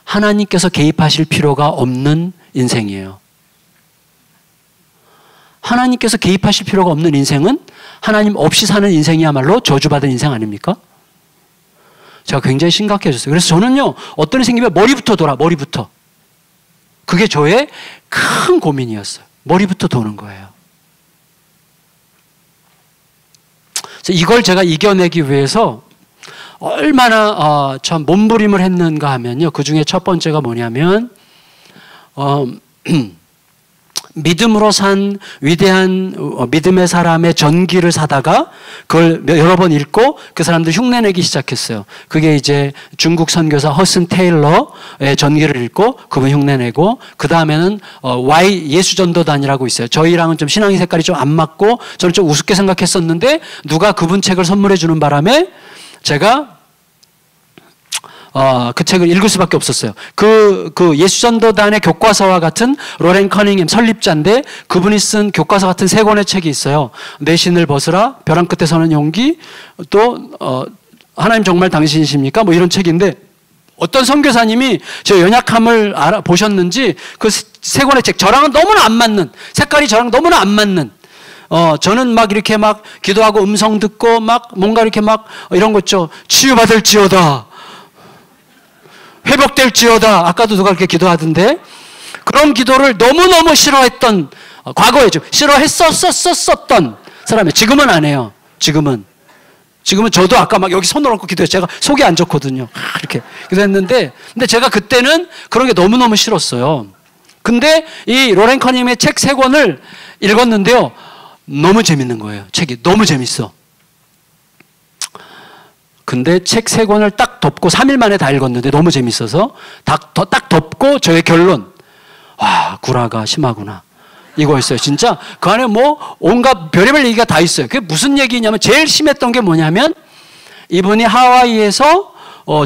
하나님께서 개입하실 필요가 없는 인생이에요. 하나님께서 개입하실 필요가 없는 인생은 하나님 없이 사는 인생이야말로 저주받은 인생 아닙니까? 제가 굉장히 심각해졌어요. 그래서 저는요, 어떤 일이 생기면 머리부터 돌아, 머리부터. 그게 저의 큰 고민이었어요. 머리부터 도는 거예요. 그래서 이걸 제가 이겨내기 위해서 얼마나 참 몸부림을 했는가 하면요. 그 중에 첫 번째가 뭐냐면 믿음으로 산 위대한 믿음의 사람의 전기를 사다가 그걸 여러 번 읽고 그 사람들 흉내내기 시작했어요. 그게 이제 중국 선교사 허슨 테일러의 전기를 읽고 그분 흉내내고, 그 다음에는 Y 예수전도단이라고 있어요. 저희랑은 좀 신앙의 색깔이 좀 안 맞고 저는 좀 우습게 생각했었는데 누가 그분 책을 선물해 주는 바람에 제가 그 책을 읽을 수밖에 없었어요. 그 예수전도단의 교과서와 같은 로렌 커닝햄 설립자인데 그분이 쓴 교과서 같은 3권의 책이 있어요. 내 신을 벗으라, 벼랑 끝에 서는 용기, 또 하나님 정말 당신이십니까? 뭐 이런 책인데, 어떤 선교사님이 저 연약함을 보셨는지 그 3권의 책, 저랑은 너무나 안 맞는, 색깔이 저랑 너무나 안 맞는, 저는 막 이렇게 막 기도하고 음성 듣고 막 뭔가 이렇게 막 이런 거 있죠. 치유받을지어다, 회복될지어다. 아까도 누가 그렇게 기도하던데, 그런 기도를 너무너무 싫어했던, 과거에 좀 싫어했었던 사람이에요. 지금은 안 해요. 지금은 저도 아까 막 여기 손을 얹고 기도해서 제가 속이 안 좋거든요. 이렇게 기도했는데, 근데 제가 그때는 그런 게 너무너무 싫었어요. 근데 이 로렌 커닝의 책 3권을 읽었는데요. 너무 재밌는 거예요. 책이 너무 재밌어. 근데 책 3권을 딱 덮고 3일 만에 다 읽었는데 너무 재밌어서 딱 덮고 저의 결론, 와, 구라가 심하구나, 이거였어요. 진짜 그 안에 뭐 온갖 별의별 얘기가 다 있어요. 그게 무슨 얘기냐면, 제일 심했던 게 뭐냐면, 이분이 하와이에서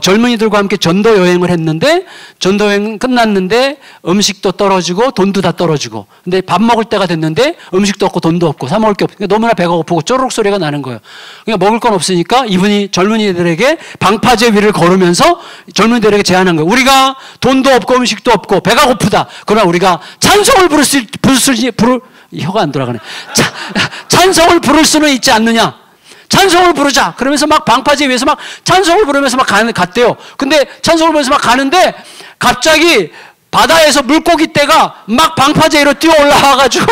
젊은이들과 함께 전도 여행을 했는데, 전도 여행 끝났는데 음식도 떨어지고 돈도 다 떨어지고, 근데 밥 먹을 때가 됐는데 음식도 없고 돈도 없고 사 먹을 게 없고 너무나 배가 고프고 쪼르륵 소리가 나는 거예요. 그러니까 먹을 건 없으니까 이분이 젊은이들에게 방파제 위를 걸으면서 젊은이들에게 제안한 거예요. 우리가 돈도 없고 음식도 없고 배가 고프다. 그러나 우리가 찬송을 혀가 안 돌아가네. 찬송을 부를 수는 있지 않느냐. 찬송을 부르자. 그러면서 막 방파제 위에서 막 찬송을 부르면서 막 갔대요. 근데 찬송을 부르면서 막 가는데 갑자기 바다에서 물고기 떼가 막 방파제 위로 뛰어 올라와가지고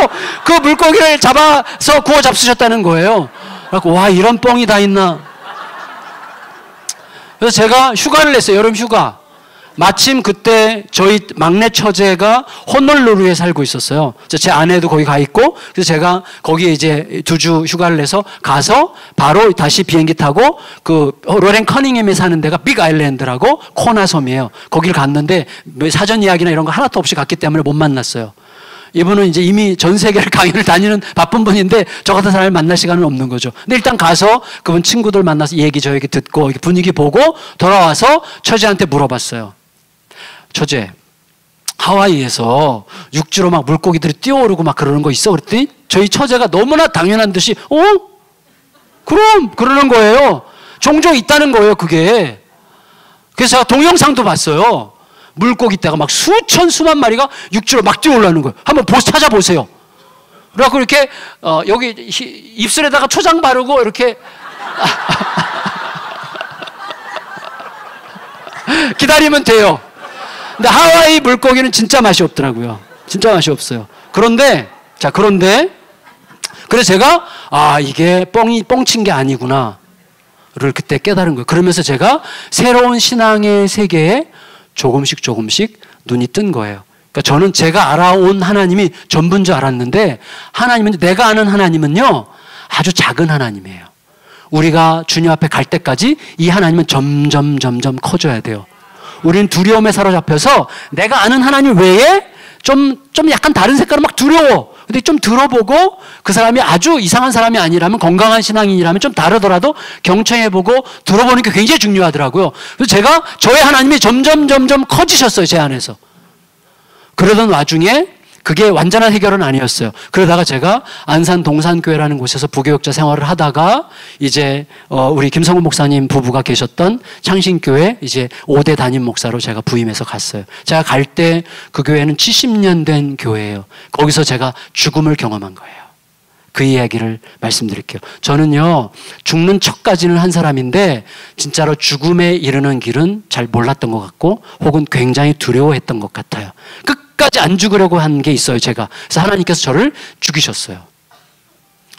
그 물고기를 잡아서 구워 잡수셨다는 거예요. 그래서 와, 이런 뻥이 다 있나. 그래서 제가 휴가를 냈어요. 여름 휴가. 마침 그때 저희 막내 처제가 호놀룰루에 살고 있었어요. 제 아내도 거기 가 있고, 그래서 제가 거기에 이제 2주 휴가를 내서 가서 바로 다시 비행기 타고 그 로렌 커닝햄에 사는 데가 빅 아일랜드라고 코나 섬이에요. 거기를 갔는데 사전 예약이나 이런 거 하나도 없이 갔기 때문에 못 만났어요. 이분은 이제 이미 전 세계를 강연을 다니는 바쁜 분인데 저 같은 사람을 만날 시간은 없는 거죠. 근데 일단 가서 그분 친구들 만나서 얘기 저 얘기 듣고 분위기 보고 돌아와서 처제한테 물어봤어요. 처제, 하와이에서 육지로 막 물고기들이 뛰어오르고 막 그러는 거 있어? 그랬더니 저희 처제가 너무나 당연한 듯이 그럼 그러는 거예요. 종종 있다는 거예요, 그게. 그래서 제가 동영상도 봤어요. 물고기 떼가 막 수만 마리가 육지로 막 뛰어올라오는 거예요. 한번 찾아보세요. 그래갖고 이렇게 여기 입술에다가 초장 바르고 이렇게 기다리면 돼요. 근데 하와이 물고기는 진짜 맛이 없더라고요. 진짜 맛이 없어요. 그런데 그래서 제가 이게 뻥친 게 아니구나를 그때 깨달은 거예요. 그러면서 제가 새로운 신앙의 세계에 조금씩 눈이 뜬 거예요. 그러니까 저는 제가 알아온 하나님이 전부인 줄 알았는데, 하나님은, 내가 아는 하나님은요 아주 작은 하나님이에요. 우리가 주님 앞에 갈 때까지 이 하나님은 점점 커져야 돼요. 우리는 두려움에 사로잡혀서 내가 아는 하나님 외에 좀 약간 다른 색깔은 막 두려워. 근데 좀 들어보고 그 사람이 아주 이상한 사람이 아니라면, 건강한 신앙인이라면 좀 다르더라도 경청해보고 들어보는 게 굉장히 중요하더라고요. 그래서 제가 저의 하나님이 점점 커지셨어요, 제 안에서. 그러던 와중에 그게 완전한 해결은 아니었어요. 그러다가 제가 안산 동산교회라는 곳에서 부교육자 생활을 하다가 이제 우리 김성훈 목사님 부부가 계셨던 창신교회 이제 5대 담임 목사로 제가 부임해서 갔어요. 제가 갈 때 그 교회는 70년 된 교회예요. 거기서 제가 죽음을 경험한 거예요. 그 이야기를 말씀드릴게요. 저는요, 죽는 척까지는 한 사람인데 진짜로 죽음에 이르는 길은 잘 몰랐던 것 같고 혹은 굉장히 두려워했던 것 같아요. 끝까지 안 죽으려고 한 게 있어요, 제가. 그래서 하나님께서 저를 죽이셨어요.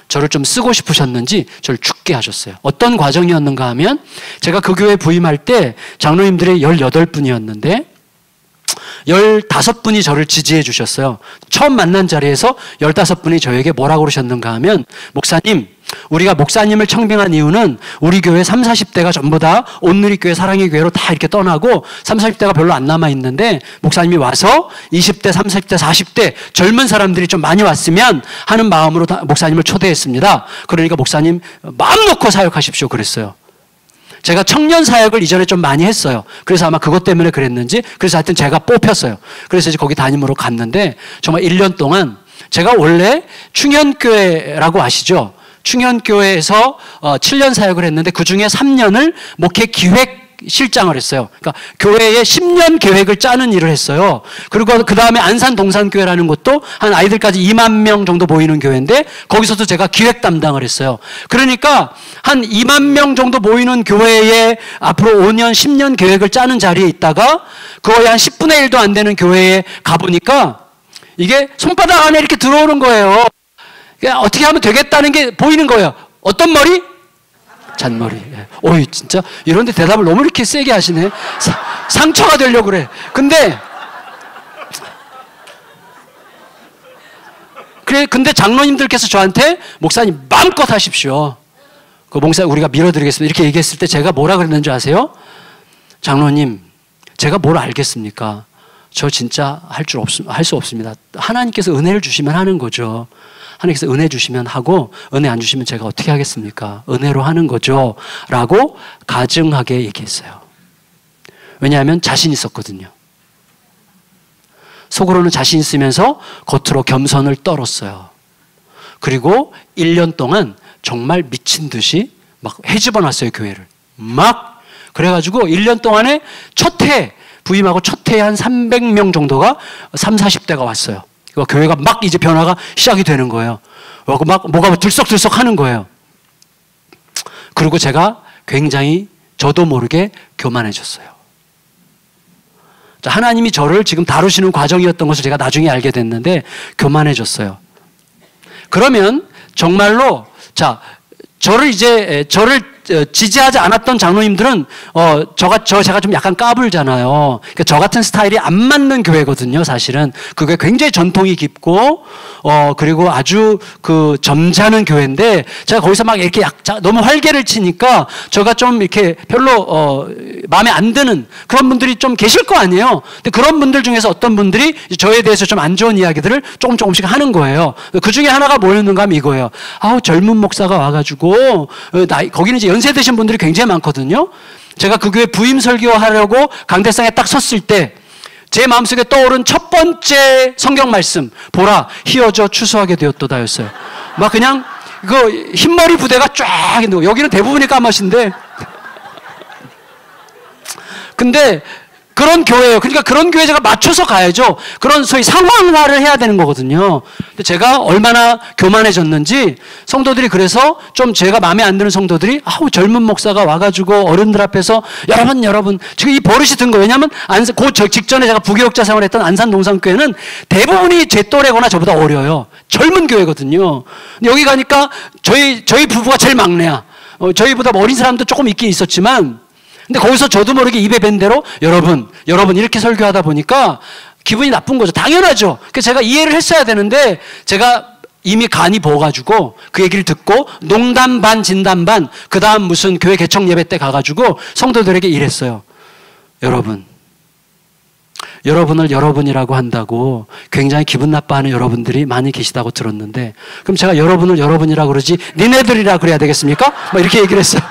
저를 좀 쓰고 싶으셨는지 저를 죽게 하셨어요. 어떤 과정이었는가 하면 제가 그 교회 부임할 때 장로님들이 18분이었는데 15분이 저를 지지해 주셨어요. 처음 만난 자리에서 15분이 저에게 뭐라고 그러셨는가 하면, 목사님, 우리가 목사님을 청빙한 이유는 우리 교회 30, 40대가 전부 다 온누리교회 사랑의 교회로 다 이렇게 떠나고 30, 40대가 별로 안 남아있는데 목사님이 와서 20대, 30대, 40대 젊은 사람들이 좀 많이 왔으면 하는 마음으로 목사님을 초대했습니다. 그러니까 목사님 마음 놓고 사역하십시오 그랬어요. 제가 청년 사역을 이전에 좀 많이 했어요. 그래서 아마 그것 때문에 그랬는지, 그래서 하여튼 제가 뽑혔어요. 그래서 이제 거기 담임으로 갔는데 정말 1년 동안 제가 원래 충현교회라고 아시죠? 충현교회에서 7년 사역을 했는데 그 중에 3년을 목회 기획 실장을 했어요. 그러니까 교회의 10년 계획을 짜는 일을 했어요. 그리고 그 다음에 안산 동산교회라는 곳도 한 아이들까지 2만 명 정도 모이는 교회인데 거기서도 제가 기획 담당을 했어요. 그러니까 한 2만 명 정도 모이는 교회에 앞으로 5년, 10년 계획을 짜는 자리에 있다가 거의 한 10분의 1도 안 되는 교회에 가보니까 이게 손바닥 안에 이렇게 들어오는 거예요. 어떻게 하면 되겠다는 게 보이는 거예요. 어떤 머리? 잔머리. 어이, 진짜 이런데 대답을 너무 이렇게 세게 하시네. 상처가 되려고 그래. 근데 장로님들께서 저한테 목사님 마음껏 하십시오. 그 목사 우리가 밀어드리겠습니다. 이렇게 얘기했을 때 제가 뭐라 그랬는지 아세요? 장로님, 제가 뭘 알겠습니까? 저 진짜 할 수 없습니다. 하나님께서 은혜를 주시면 하는 거죠. 하나님께서 은혜 주시면 하고 은혜 안 주시면 제가 어떻게 하겠습니까? 은혜로 하는 거죠. 라고 가증하게 얘기했어요. 왜냐하면 자신 있었거든요. 속으로는 자신 있으면서 겉으로 겸손을 떨었어요. 그리고 1년 동안 정말 미친 듯이 막 헤집어 놨어요, 교회를. 막. 그래가지고 1년 동안에 부임하고 첫 해에 한 300명 정도가 30, 40대가 왔어요. 교회가 막 이제 변화가 시작이 되는 거예요. 막 뭐가 들썩들썩 하는 거예요. 그리고 제가 굉장히 저도 모르게 교만해졌어요. 하나님이 저를 지금 다루시는 과정이었던 것을 제가 나중에 알게 됐는데 교만해졌어요. 그러면 정말로 저를 지지하지 않았던 장로님들은 제가 좀 약간 까불잖아요. 그러니까 저 같은 스타일이 안 맞는 교회거든요, 사실은. 그게 굉장히 전통이 깊고 그리고 아주 그 점잖은 교회인데 제가 거기서 막 이렇게 너무 활개를 치니까 제가 좀 이렇게 별로 마음에 안 드는 그런 분들이 좀 계실 거 아니에요. 근데 그런 분들 중에서 어떤 분들이 저에 대해서 좀 안 좋은 이야기들을 조금씩 하는 거예요. 그 중에 하나가 뭐였는가 하면 이거예요. 젊은 목사가 와가지고 거기는 이제 연세 드신 분들이 굉장히 많거든요. 제가 그 교회 부임 설교하려고 강대상에 딱 섰을 때 제 마음속에 떠오른 첫 번째 성경 말씀, 보라 희어져 추수하게 되었도다였어요. 막 그냥 그 흰머리 부대가 쫙 있는 거. 여기는 대부분이 까마신데 근데 그런 교회예요. 그러니까 그런 교회 제가 맞춰서 가야죠. 그런 소위 상황화를 해야 되는 거거든요. 근데 제가 얼마나 교만해졌는지 성도들이 그래서 좀 제가 마음에 안 드는 성도들이 젊은 목사가 와가지고 어른들 앞에서 여러분 지금 이 버릇이 든 거예요. 왜냐하면 그 직전에 제가 부교육자 생활했던 안산 동산교회는 대부분이 제 또래거나 저보다 어려요. 젊은 교회거든요. 근데 여기 가니까 저희 부부가 제일 막내야. 저희보다 어린 사람도 조금 있긴 있었지만 근데 거기서 저도 모르게 입에 밴 대로 여러분 이렇게 설교하다 보니까 기분이 나쁜 거죠. 당연하죠. 그래서 제가 이해를 했어야 되는데 제가 이미 간이 부어가지고 그 얘기를 듣고 농담 반 진담 반 그 다음 무슨 교회 개청 예배 때 가가지고 성도들에게 이랬어요. 여러분 여러분을 여러분이라고 한다고 굉장히 기분 나빠하는 여러분들이 많이 계시다고 들었는데, 그럼 제가 여러분을 여러분이라고 그러지 니네들이라 그래야 되겠습니까? 뭐 이렇게 얘기를 했어요.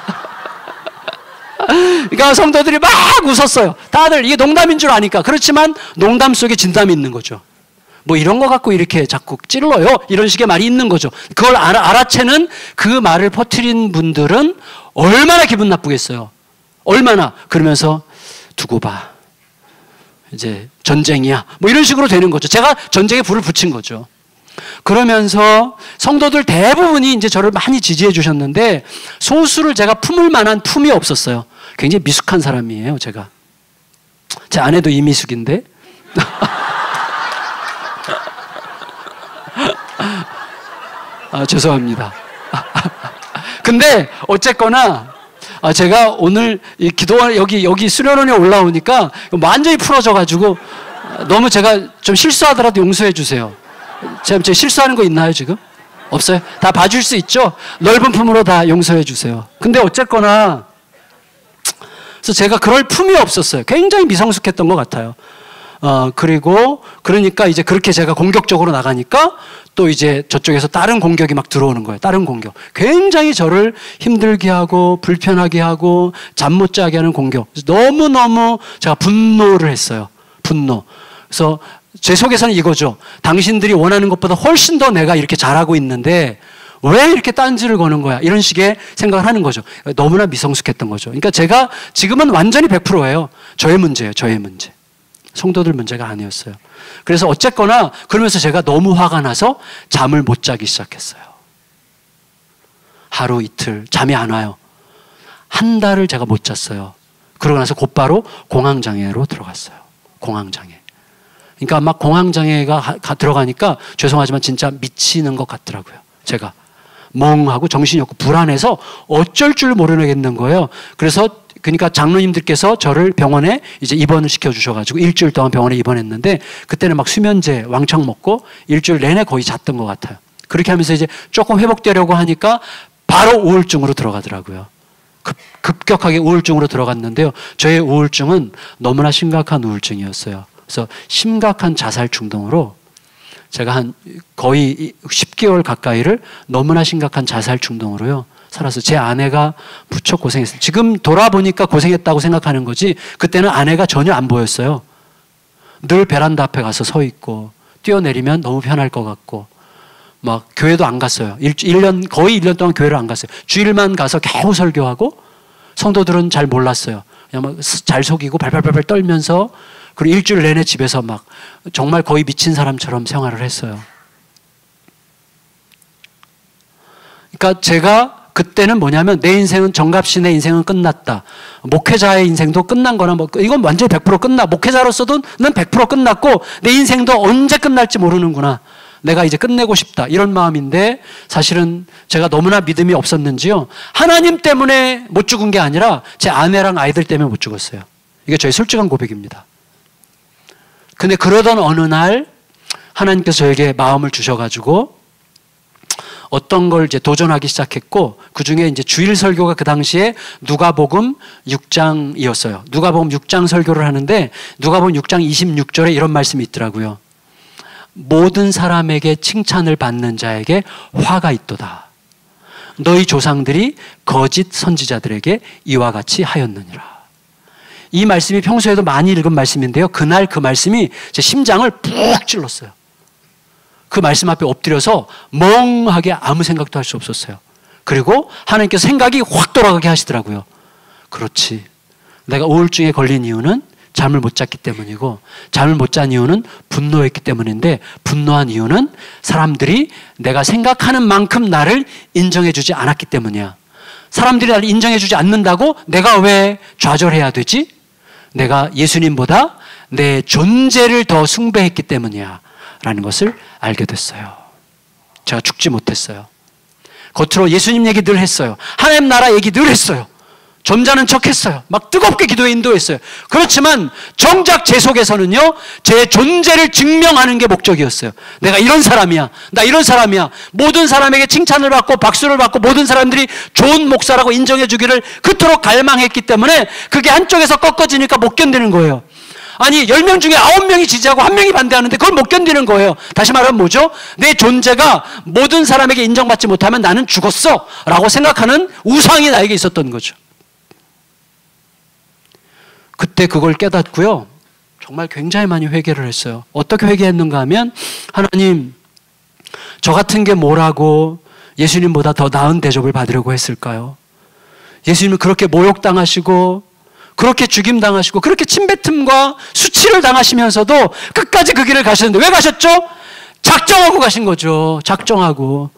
그러니까 성도들이 막 웃었어요. 다들 이게 농담인 줄 아니까. 그렇지만 농담 속에 진담이 있는 거죠. 뭐 이런 거 갖고 이렇게 자꾸 찔러요, 이런 식의 말이 있는 거죠. 그걸 알아채는 그 말을 퍼뜨린 분들은 얼마나 기분 나쁘겠어요. 얼마나. 그러면서 두고 봐, 이제 전쟁이야, 뭐 이런 식으로 되는 거죠. 제가 전쟁에 불을 붙인 거죠. 그러면서 성도들 대부분이 이제 저를 많이 지지해 주셨는데, 소수를 제가 품을 만한 품이 없었어요. 굉장히 미숙한 사람이에요, 제가. 제 아내도 이미숙인데. 죄송합니다. 근데 어쨌거나 제가 오늘 이 기도원 여기 수련원에 올라오니까 완전히 풀어져가지고 너무 제가 좀 실수하더라도 용서해 주세요. 제가 실수하는 거 있나요 지금? 없어요? 다 봐줄 수 있죠? 넓은 품으로 다 용서해 주세요. 근데 어쨌거나 그래서 제가 그럴 품이 없었어요. 굉장히 미성숙했던 것 같아요. 그리고 그러니까 이제 그렇게 제가 공격적으로 나가니까 또 이제 저쪽에서 다른 공격이 막 들어오는 거예요. 다른 공격. 굉장히 저를 힘들게 하고 불편하게 하고 잠 못 자게 하는 공격. 너무너무 제가 분노를 했어요. 분노. 그래서 제 속에서는 이거죠. 당신들이 원하는 것보다 훨씬 더 내가 이렇게 잘하고 있는데 왜 이렇게 딴지를 거는 거야? 이런 식의 생각을 하는 거죠. 너무나 미성숙했던 거죠. 그러니까 제가 지금은 완전히 100%예요. 저의 문제예요. 저의 문제. 성도들 문제가 아니었어요. 그래서 어쨌거나 그러면서 제가 너무 화가 나서 잠을 못 자기 시작했어요. 하루 이틀 잠이 안 와요. 한 달을 제가 못 잤어요. 그러고 나서 곧바로 공황장애로 들어갔어요. 공황장애. 그러니까 막 공황장애가 들어가니까 죄송하지만 진짜 미치는 것 같더라고요. 제가 멍하고 정신이 없고 불안해서 어쩔 줄 모르겠는 거예요. 그래서 그러니까 장로님들께서 저를 병원에 이제 입원을 시켜주셔가지고 일주일 동안 병원에 입원했는데, 그때는 막 수면제 왕창 먹고 일주일 내내 거의 잤던 것 같아요. 그렇게 하면서 이제 조금 회복되려고 하니까 바로 우울증으로 들어가더라고요. 급격하게 우울증으로 들어갔는데요. 저의 우울증은 너무나 심각한 우울증이었어요. 그래서 심각한 자살 충동으로 제가 한 거의 10개월 가까이를 너무나 심각한 자살 충동으로요 살았어요. 제 아내가 무척 고생했어요. 지금 돌아보니까 고생했다고 생각하는 거지, 그때는 아내가 전혀 안 보였어요. 늘 베란다 앞에 가서 서 있고 뛰어내리면 너무 편할 것 같고 막 교회도 안 갔어요. 거의 1년 동안 교회를 안 갔어요. 주일만 가서 겨우 설교하고, 성도들은 잘 몰랐어요. 그냥 막 잘 속이고 발발발발 떨면서, 그리고 일주일 내내 집에서 막 정말 거의 미친 사람처럼 생활을 했어요. 그러니까 제가 그때는 뭐냐면 내 인생은, 정갑신의 인생은 끝났다. 목회자의 인생도 끝난 거나 뭐 이건 완전히 100% 끝나. 목회자로서도 는 100% 끝났고 내 인생도 언제 끝날지 모르는구나. 내가 이제 끝내고 싶다. 이런 마음인데, 사실은 제가 너무나 믿음이 없었는지요, 하나님 때문에 못 죽은 게 아니라 제 아내랑 아이들 때문에 못 죽었어요. 이게 저의 솔직한 고백입니다. 근데 그러던 어느 날 하나님께서 저에게 마음을 주셔가지고 어떤 걸 이제 도전하기 시작했고, 그 중에 이제 주일 설교가 그 당시에 누가복음 6장이었어요. 누가복음 6장 설교를 하는데, 누가복음 6장 26절에 이런 말씀이 있더라고요. 모든 사람에게 칭찬을 받는 자에게 화가 있도다. 너희 조상들이 거짓 선지자들에게 이와 같이 하였느니라. 이 말씀이 평소에도 많이 읽은 말씀인데요, 그날 그 말씀이 제 심장을 푹 찔렀어요. 그 말씀 앞에 엎드려서 멍하게 아무 생각도 할 수 없었어요. 그리고 하나님께서 생각이 확 돌아가게 하시더라고요. 그렇지, 내가 우울증에 걸린 이유는 잠을 못 잤기 때문이고, 잠을 못 잔 이유는 분노했기 때문인데, 분노한 이유는 사람들이 내가 생각하는 만큼 나를 인정해 주지 않았기 때문이야. 사람들이 나를 인정해 주지 않는다고 내가 왜 좌절해야 되지? 내가 예수님보다 내 존재를 더 숭배했기 때문이야 라는 것을 알게 됐어요. 제가 죽지 못했어요. 겉으로 예수님 얘기 늘 했어요. 하나님 나라 얘기 늘 했어요. 점잖은 척 했어요. 막 뜨겁게 기도에 인도했어요. 그렇지만 정작 제 속에서는요, 제 존재를 증명하는 게 목적이었어요. 내가 이런 사람이야. 나 이런 사람이야. 모든 사람에게 칭찬을 받고 박수를 받고 모든 사람들이 좋은 목사라고 인정해 주기를 그토록 갈망했기 때문에 그게 한쪽에서 꺾어지니까 못 견디는 거예요. 아니 10명 중에 9명이 지지하고 1명이 반대하는데 그걸 못 견디는 거예요. 다시 말하면 뭐죠? 내 존재가 모든 사람에게 인정받지 못하면 나는 죽었어 라고 생각하는 우상이 나에게 있었던 거죠. 그때 그걸 깨닫고요, 정말 굉장히 많이 회개를 했어요. 어떻게 회개했는가 하면, 하나님, 저 같은 게 뭐라고 예수님보다 더 나은 대접을 받으려고 했을까요? 예수님은 그렇게 모욕당하시고 그렇게 죽임당하시고 그렇게 침뱉음과 수치를 당하시면서도 끝까지 그 길을 가셨는데 왜 가셨죠? 작정하고 가신 거죠. 작정하고.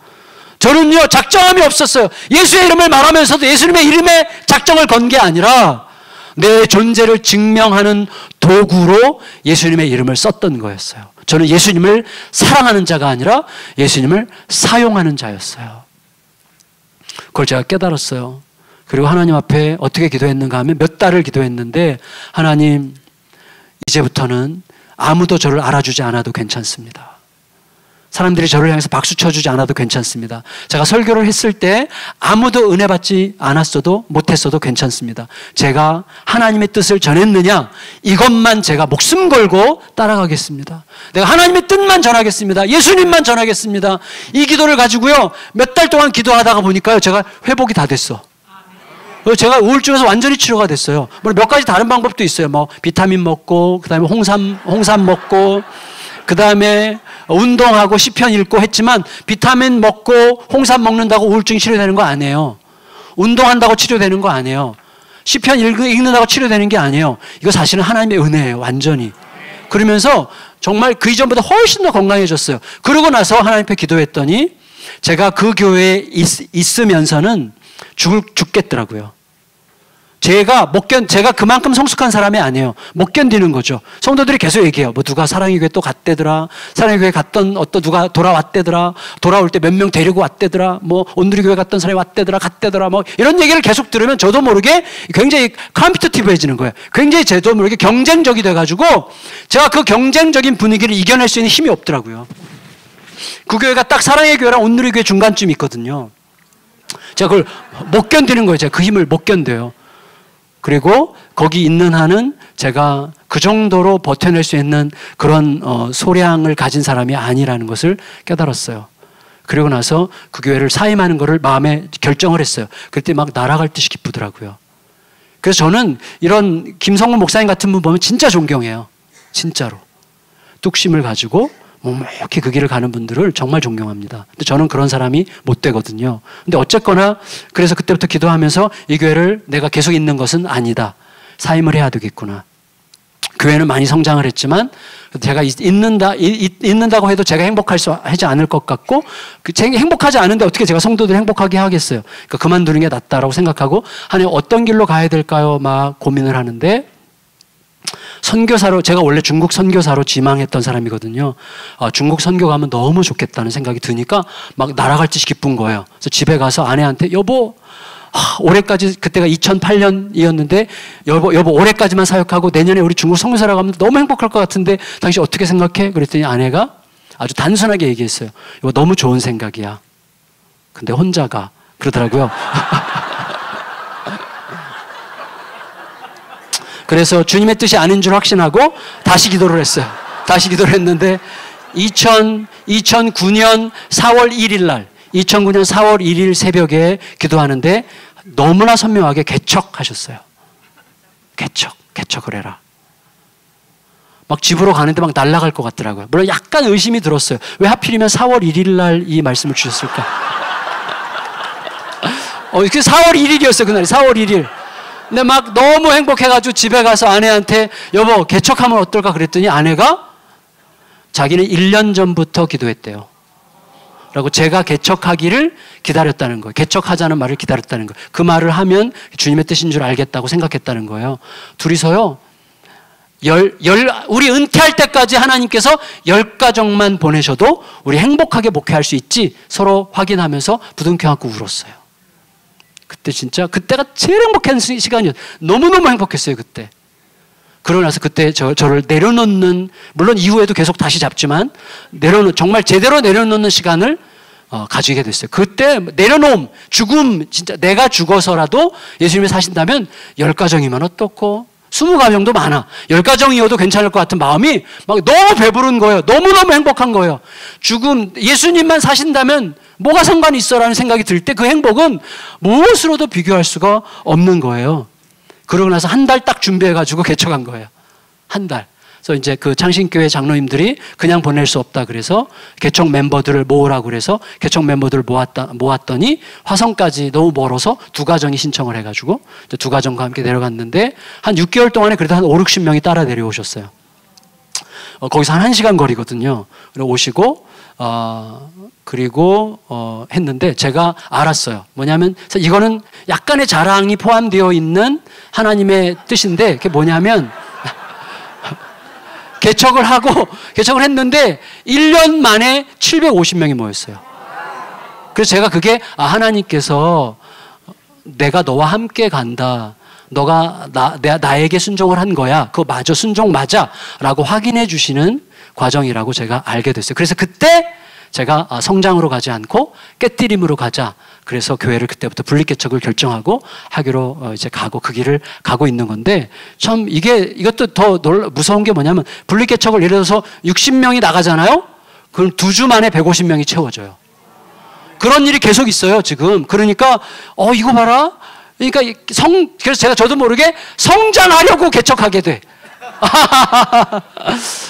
저는요, 작정함이 없었어요. 예수의 이름을 말하면서도 예수님의 이름에 작정을 건 게 아니라 내 존재를 증명하는 도구로 예수님의 이름을 썼던 거였어요. 저는 예수님을 사랑하는 자가 아니라 예수님을 사용하는 자였어요. 그걸 제가 깨달았어요. 그리고 하나님 앞에 어떻게 기도했는가 하면 몇 달을 기도했는데, 하나님, 이제부터는 아무도 저를 알아주지 않아도 괜찮습니다. 사람들이 저를 향해서 박수 쳐주지 않아도 괜찮습니다. 제가 설교를 했을 때 아무도 은혜 받지 않았어도 못했어도 괜찮습니다. 제가 하나님의 뜻을 전했느냐, 이것만 제가 목숨 걸고 따라가겠습니다. 내가 하나님의 뜻만 전하겠습니다. 예수님만 전하겠습니다. 이 기도를 가지고요, 몇 달 동안 기도하다가 보니까요, 제가 회복이 다 됐어. 제가 우울증에서 완전히 치료가 됐어요. 물론 몇 가지 다른 방법도 있어요. 뭐 비타민 먹고, 그 다음에 홍삼 먹고, 그 다음에 운동하고 시편 읽고 했지만, 비타민 먹고 홍삼 먹는다고 우울증 치료되는 거 아니에요. 운동한다고 치료되는 거 아니에요. 시편 읽는다고 치료되는 게 아니에요. 이거 사실은 하나님의 은혜예요. 완전히. 그러면서 정말 그 이전보다 훨씬 더 건강해졌어요. 그러고 나서 하나님 앞에 기도했더니 제가 그 교회에 있으면서는 죽겠더라고요. 제가 그만큼 성숙한 사람이 아니에요. 못 견디는 거죠. 성도들이 계속 얘기해요. 뭐 누가 사랑의 교회 또 갔대더라. 사랑의 교회 갔던 누가 돌아왔대더라. 돌아올 때 몇 명 데리고 왔대더라. 뭐 온누리 교회 갔던 사람이 왔대더라. 갔대더라. 뭐 이런 얘기를 계속 들으면 저도 모르게 굉장히 컴피티티브해지는 거예요. 굉장히 저도 모르게 경쟁적이 돼가지고 제가 그 경쟁적인 분위기를 이겨낼 수 있는 힘이 없더라고요. 그 교회가 딱 사랑의 교회랑 온누리 교회 중간쯤 있거든요. 제가 그걸 못 견디는 거예요. 제가 그 힘을 못 견뎌요. 그리고 거기 있는 한은 제가 그 정도로 버텨낼 수 있는 그런 소량을 가진 사람이 아니라는 것을 깨달았어요. 그리고 나서 그 교회를 사임하는 것을 마음에 결정을 했어요. 그때 막 날아갈 듯이 기쁘더라고요. 그래서 저는 이런 김성문 목사님 같은 분 보면 진짜 존경해요. 진짜로. 뚝심을 가지고 묵묵히 그 길을 가는 분들을 정말 존경합니다. 근데 저는 그런 사람이 못 되거든요. 근데 어쨌거나 그래서 그때부터 기도하면서 이 교회를 내가 계속 있는 것은 아니다. 사임을 해야 되겠구나. 교회는 많이 성장을 했지만 제가 있는다고 해도 제가 하지 않을 것 같고, 제가 행복하지 않은데 어떻게 제가 성도들 행복하게 하겠어요. 그러니까 그만두는 게 낫다라고 생각하고, 하나님 어떤 길로 가야 될까요? 막 고민을 하는데, 선교사로, 제가 원래 중국 선교사로 지망했던 사람이거든요. 중국 선교 가면 너무 좋겠다는 생각이 드니까 막 날아갈 듯이 기쁜 거예요. 그래서 집에 가서 아내한테, 여보, 올해까지, 그때가 2008년이었는데 여보 올해까지만 사역하고 내년에 우리 중국 선교사로 가면 너무 행복할 것 같은데 당신 어떻게 생각해? 그랬더니 아내가 아주 단순하게 얘기했어요. 이거 너무 좋은 생각이야. 근데 혼자 가. 그러더라고요. 그래서 주님의 뜻이 아닌 줄 확신하고 다시 기도를 했어요. 다시 기도를 했는데 2009년 4월 1일 날, 2009년 4월 1일 새벽에 기도하는데 너무나 선명하게 개척하셨어요. 개척을 해라. 막 집으로 가는데 막 날아갈 것 같더라고요. 물론 약간 의심이 들었어요. 왜 하필이면 4월 1일 날 이 말씀을 주셨을까? 4월 1일이었어요. 그날이 4월 1일. 근데 막 너무 행복해가지고 집에 가서 아내한테 여보 개척하면 어떨까 그랬더니 아내가 자기는 1년 전부터 기도했대요. 라고 제가 개척하기를 기다렸다는 거예요. 개척하자는 말을 기다렸다는 거예요. 그 말을 하면 주님의 뜻인 줄 알겠다고 생각했다는 거예요. 둘이서요. 우리 은퇴할 때까지 하나님께서 10가정만 보내셔도 우리 행복하게 목회할 수 있지 서로 확인하면서 부둥켜 안고 울었어요. 그때가 제일 행복한 시간이었어요. 너무너무 행복했어요, 그때. 그러고 나서 그때 저를 내려놓는, 물론 이후에도 계속 다시 잡지만, 정말 제대로 내려놓는 시간을 가지게 됐어요. 그때 죽음, 진짜 내가 죽어서라도 예수님이 사신다면 10가정이면 어떻고, 20가정도 많아. 10가정이어도 괜찮을 것 같은 마음이 막 너무 배부른 거예요. 너무너무 행복한 거예요. 죽음, 예수님만 사신다면 뭐가 상관이 있어라는 생각이 들 때 그 행복은 무엇으로도 비교할 수가 없는 거예요. 그러고 나서 한 달 딱 준비해가지고 개척한 거예요. 한 달. 그래서 이제 그 창신교회 장로님들이 그냥 보낼 수 없다 그래서 개척 멤버들을 모으라고 그래서 개척 멤버들을 모았더니 화성까지 너무 멀어서 2가정이 신청을 해가지고 이제 2가정과 함께 내려갔는데 한 6개월 동안에 그래도 한 50, 60명이 따라 내려오셨어요. 거기서 한 1시간 거리거든요. 그리고 오시고 그리고 했는데 제가 알았어요. 뭐냐면 이거는 약간의 자랑이 포함되어 있는 하나님의 뜻인데 그게 뭐냐면 개척을 했는데 1년 만에 750명이 모였어요. 그래서 제가 그게 하나님께서 내가 너와 함께 간다. 너가 나에게 순종을 한 거야. 그거 맞아. 순종 맞아. 라고 확인해 주시는 과정이라고 제가 알게 됐어요. 그래서 그때 제가 성장으로 가지 않고 깨뜨림으로 가자. 그래서 교회를 그때부터 분립개척을 결정하고 하기로 이제 가고 그 길을 가고 있는 건데 참 이것도 더 무서운 게 뭐냐면 분립개척을 예를 들어서 60명이 나가잖아요. 그럼 2주 만에 150명이 채워져요. 그런 일이 계속 있어요, 지금. 그러니까 이거 봐라. 그러니까 그래서 저도 모르게 성장하려고 개척하게 돼.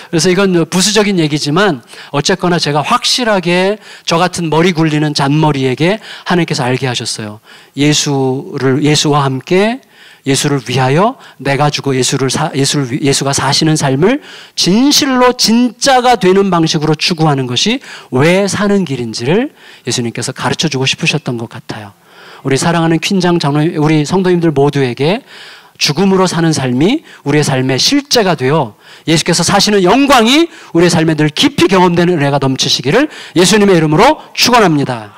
그래서 이건 부수적인 얘기지만 어쨌거나 제가 확실하게 저 같은 머리 굴리는 잔머리에게 하나님께서 알게 하셨어요. 예수와 함께 예수를 위하여 내가 주고 예수가 사시는 삶을 진실로 진짜가 되는 방식으로 추구하는 것이 왜 사는 길인지를 예수님께서 가르쳐 주고 싶으셨던 것 같아요. 우리 사랑하는 퀸장 장로님, 우리 성도님들 모두에게 죽음으로 사는 삶이 우리의 삶의 실제가 되어 예수께서 사시는 영광이 우리의 삶에 늘 깊이 경험되는 은혜가 넘치시기를 예수님의 이름으로 축원합니다.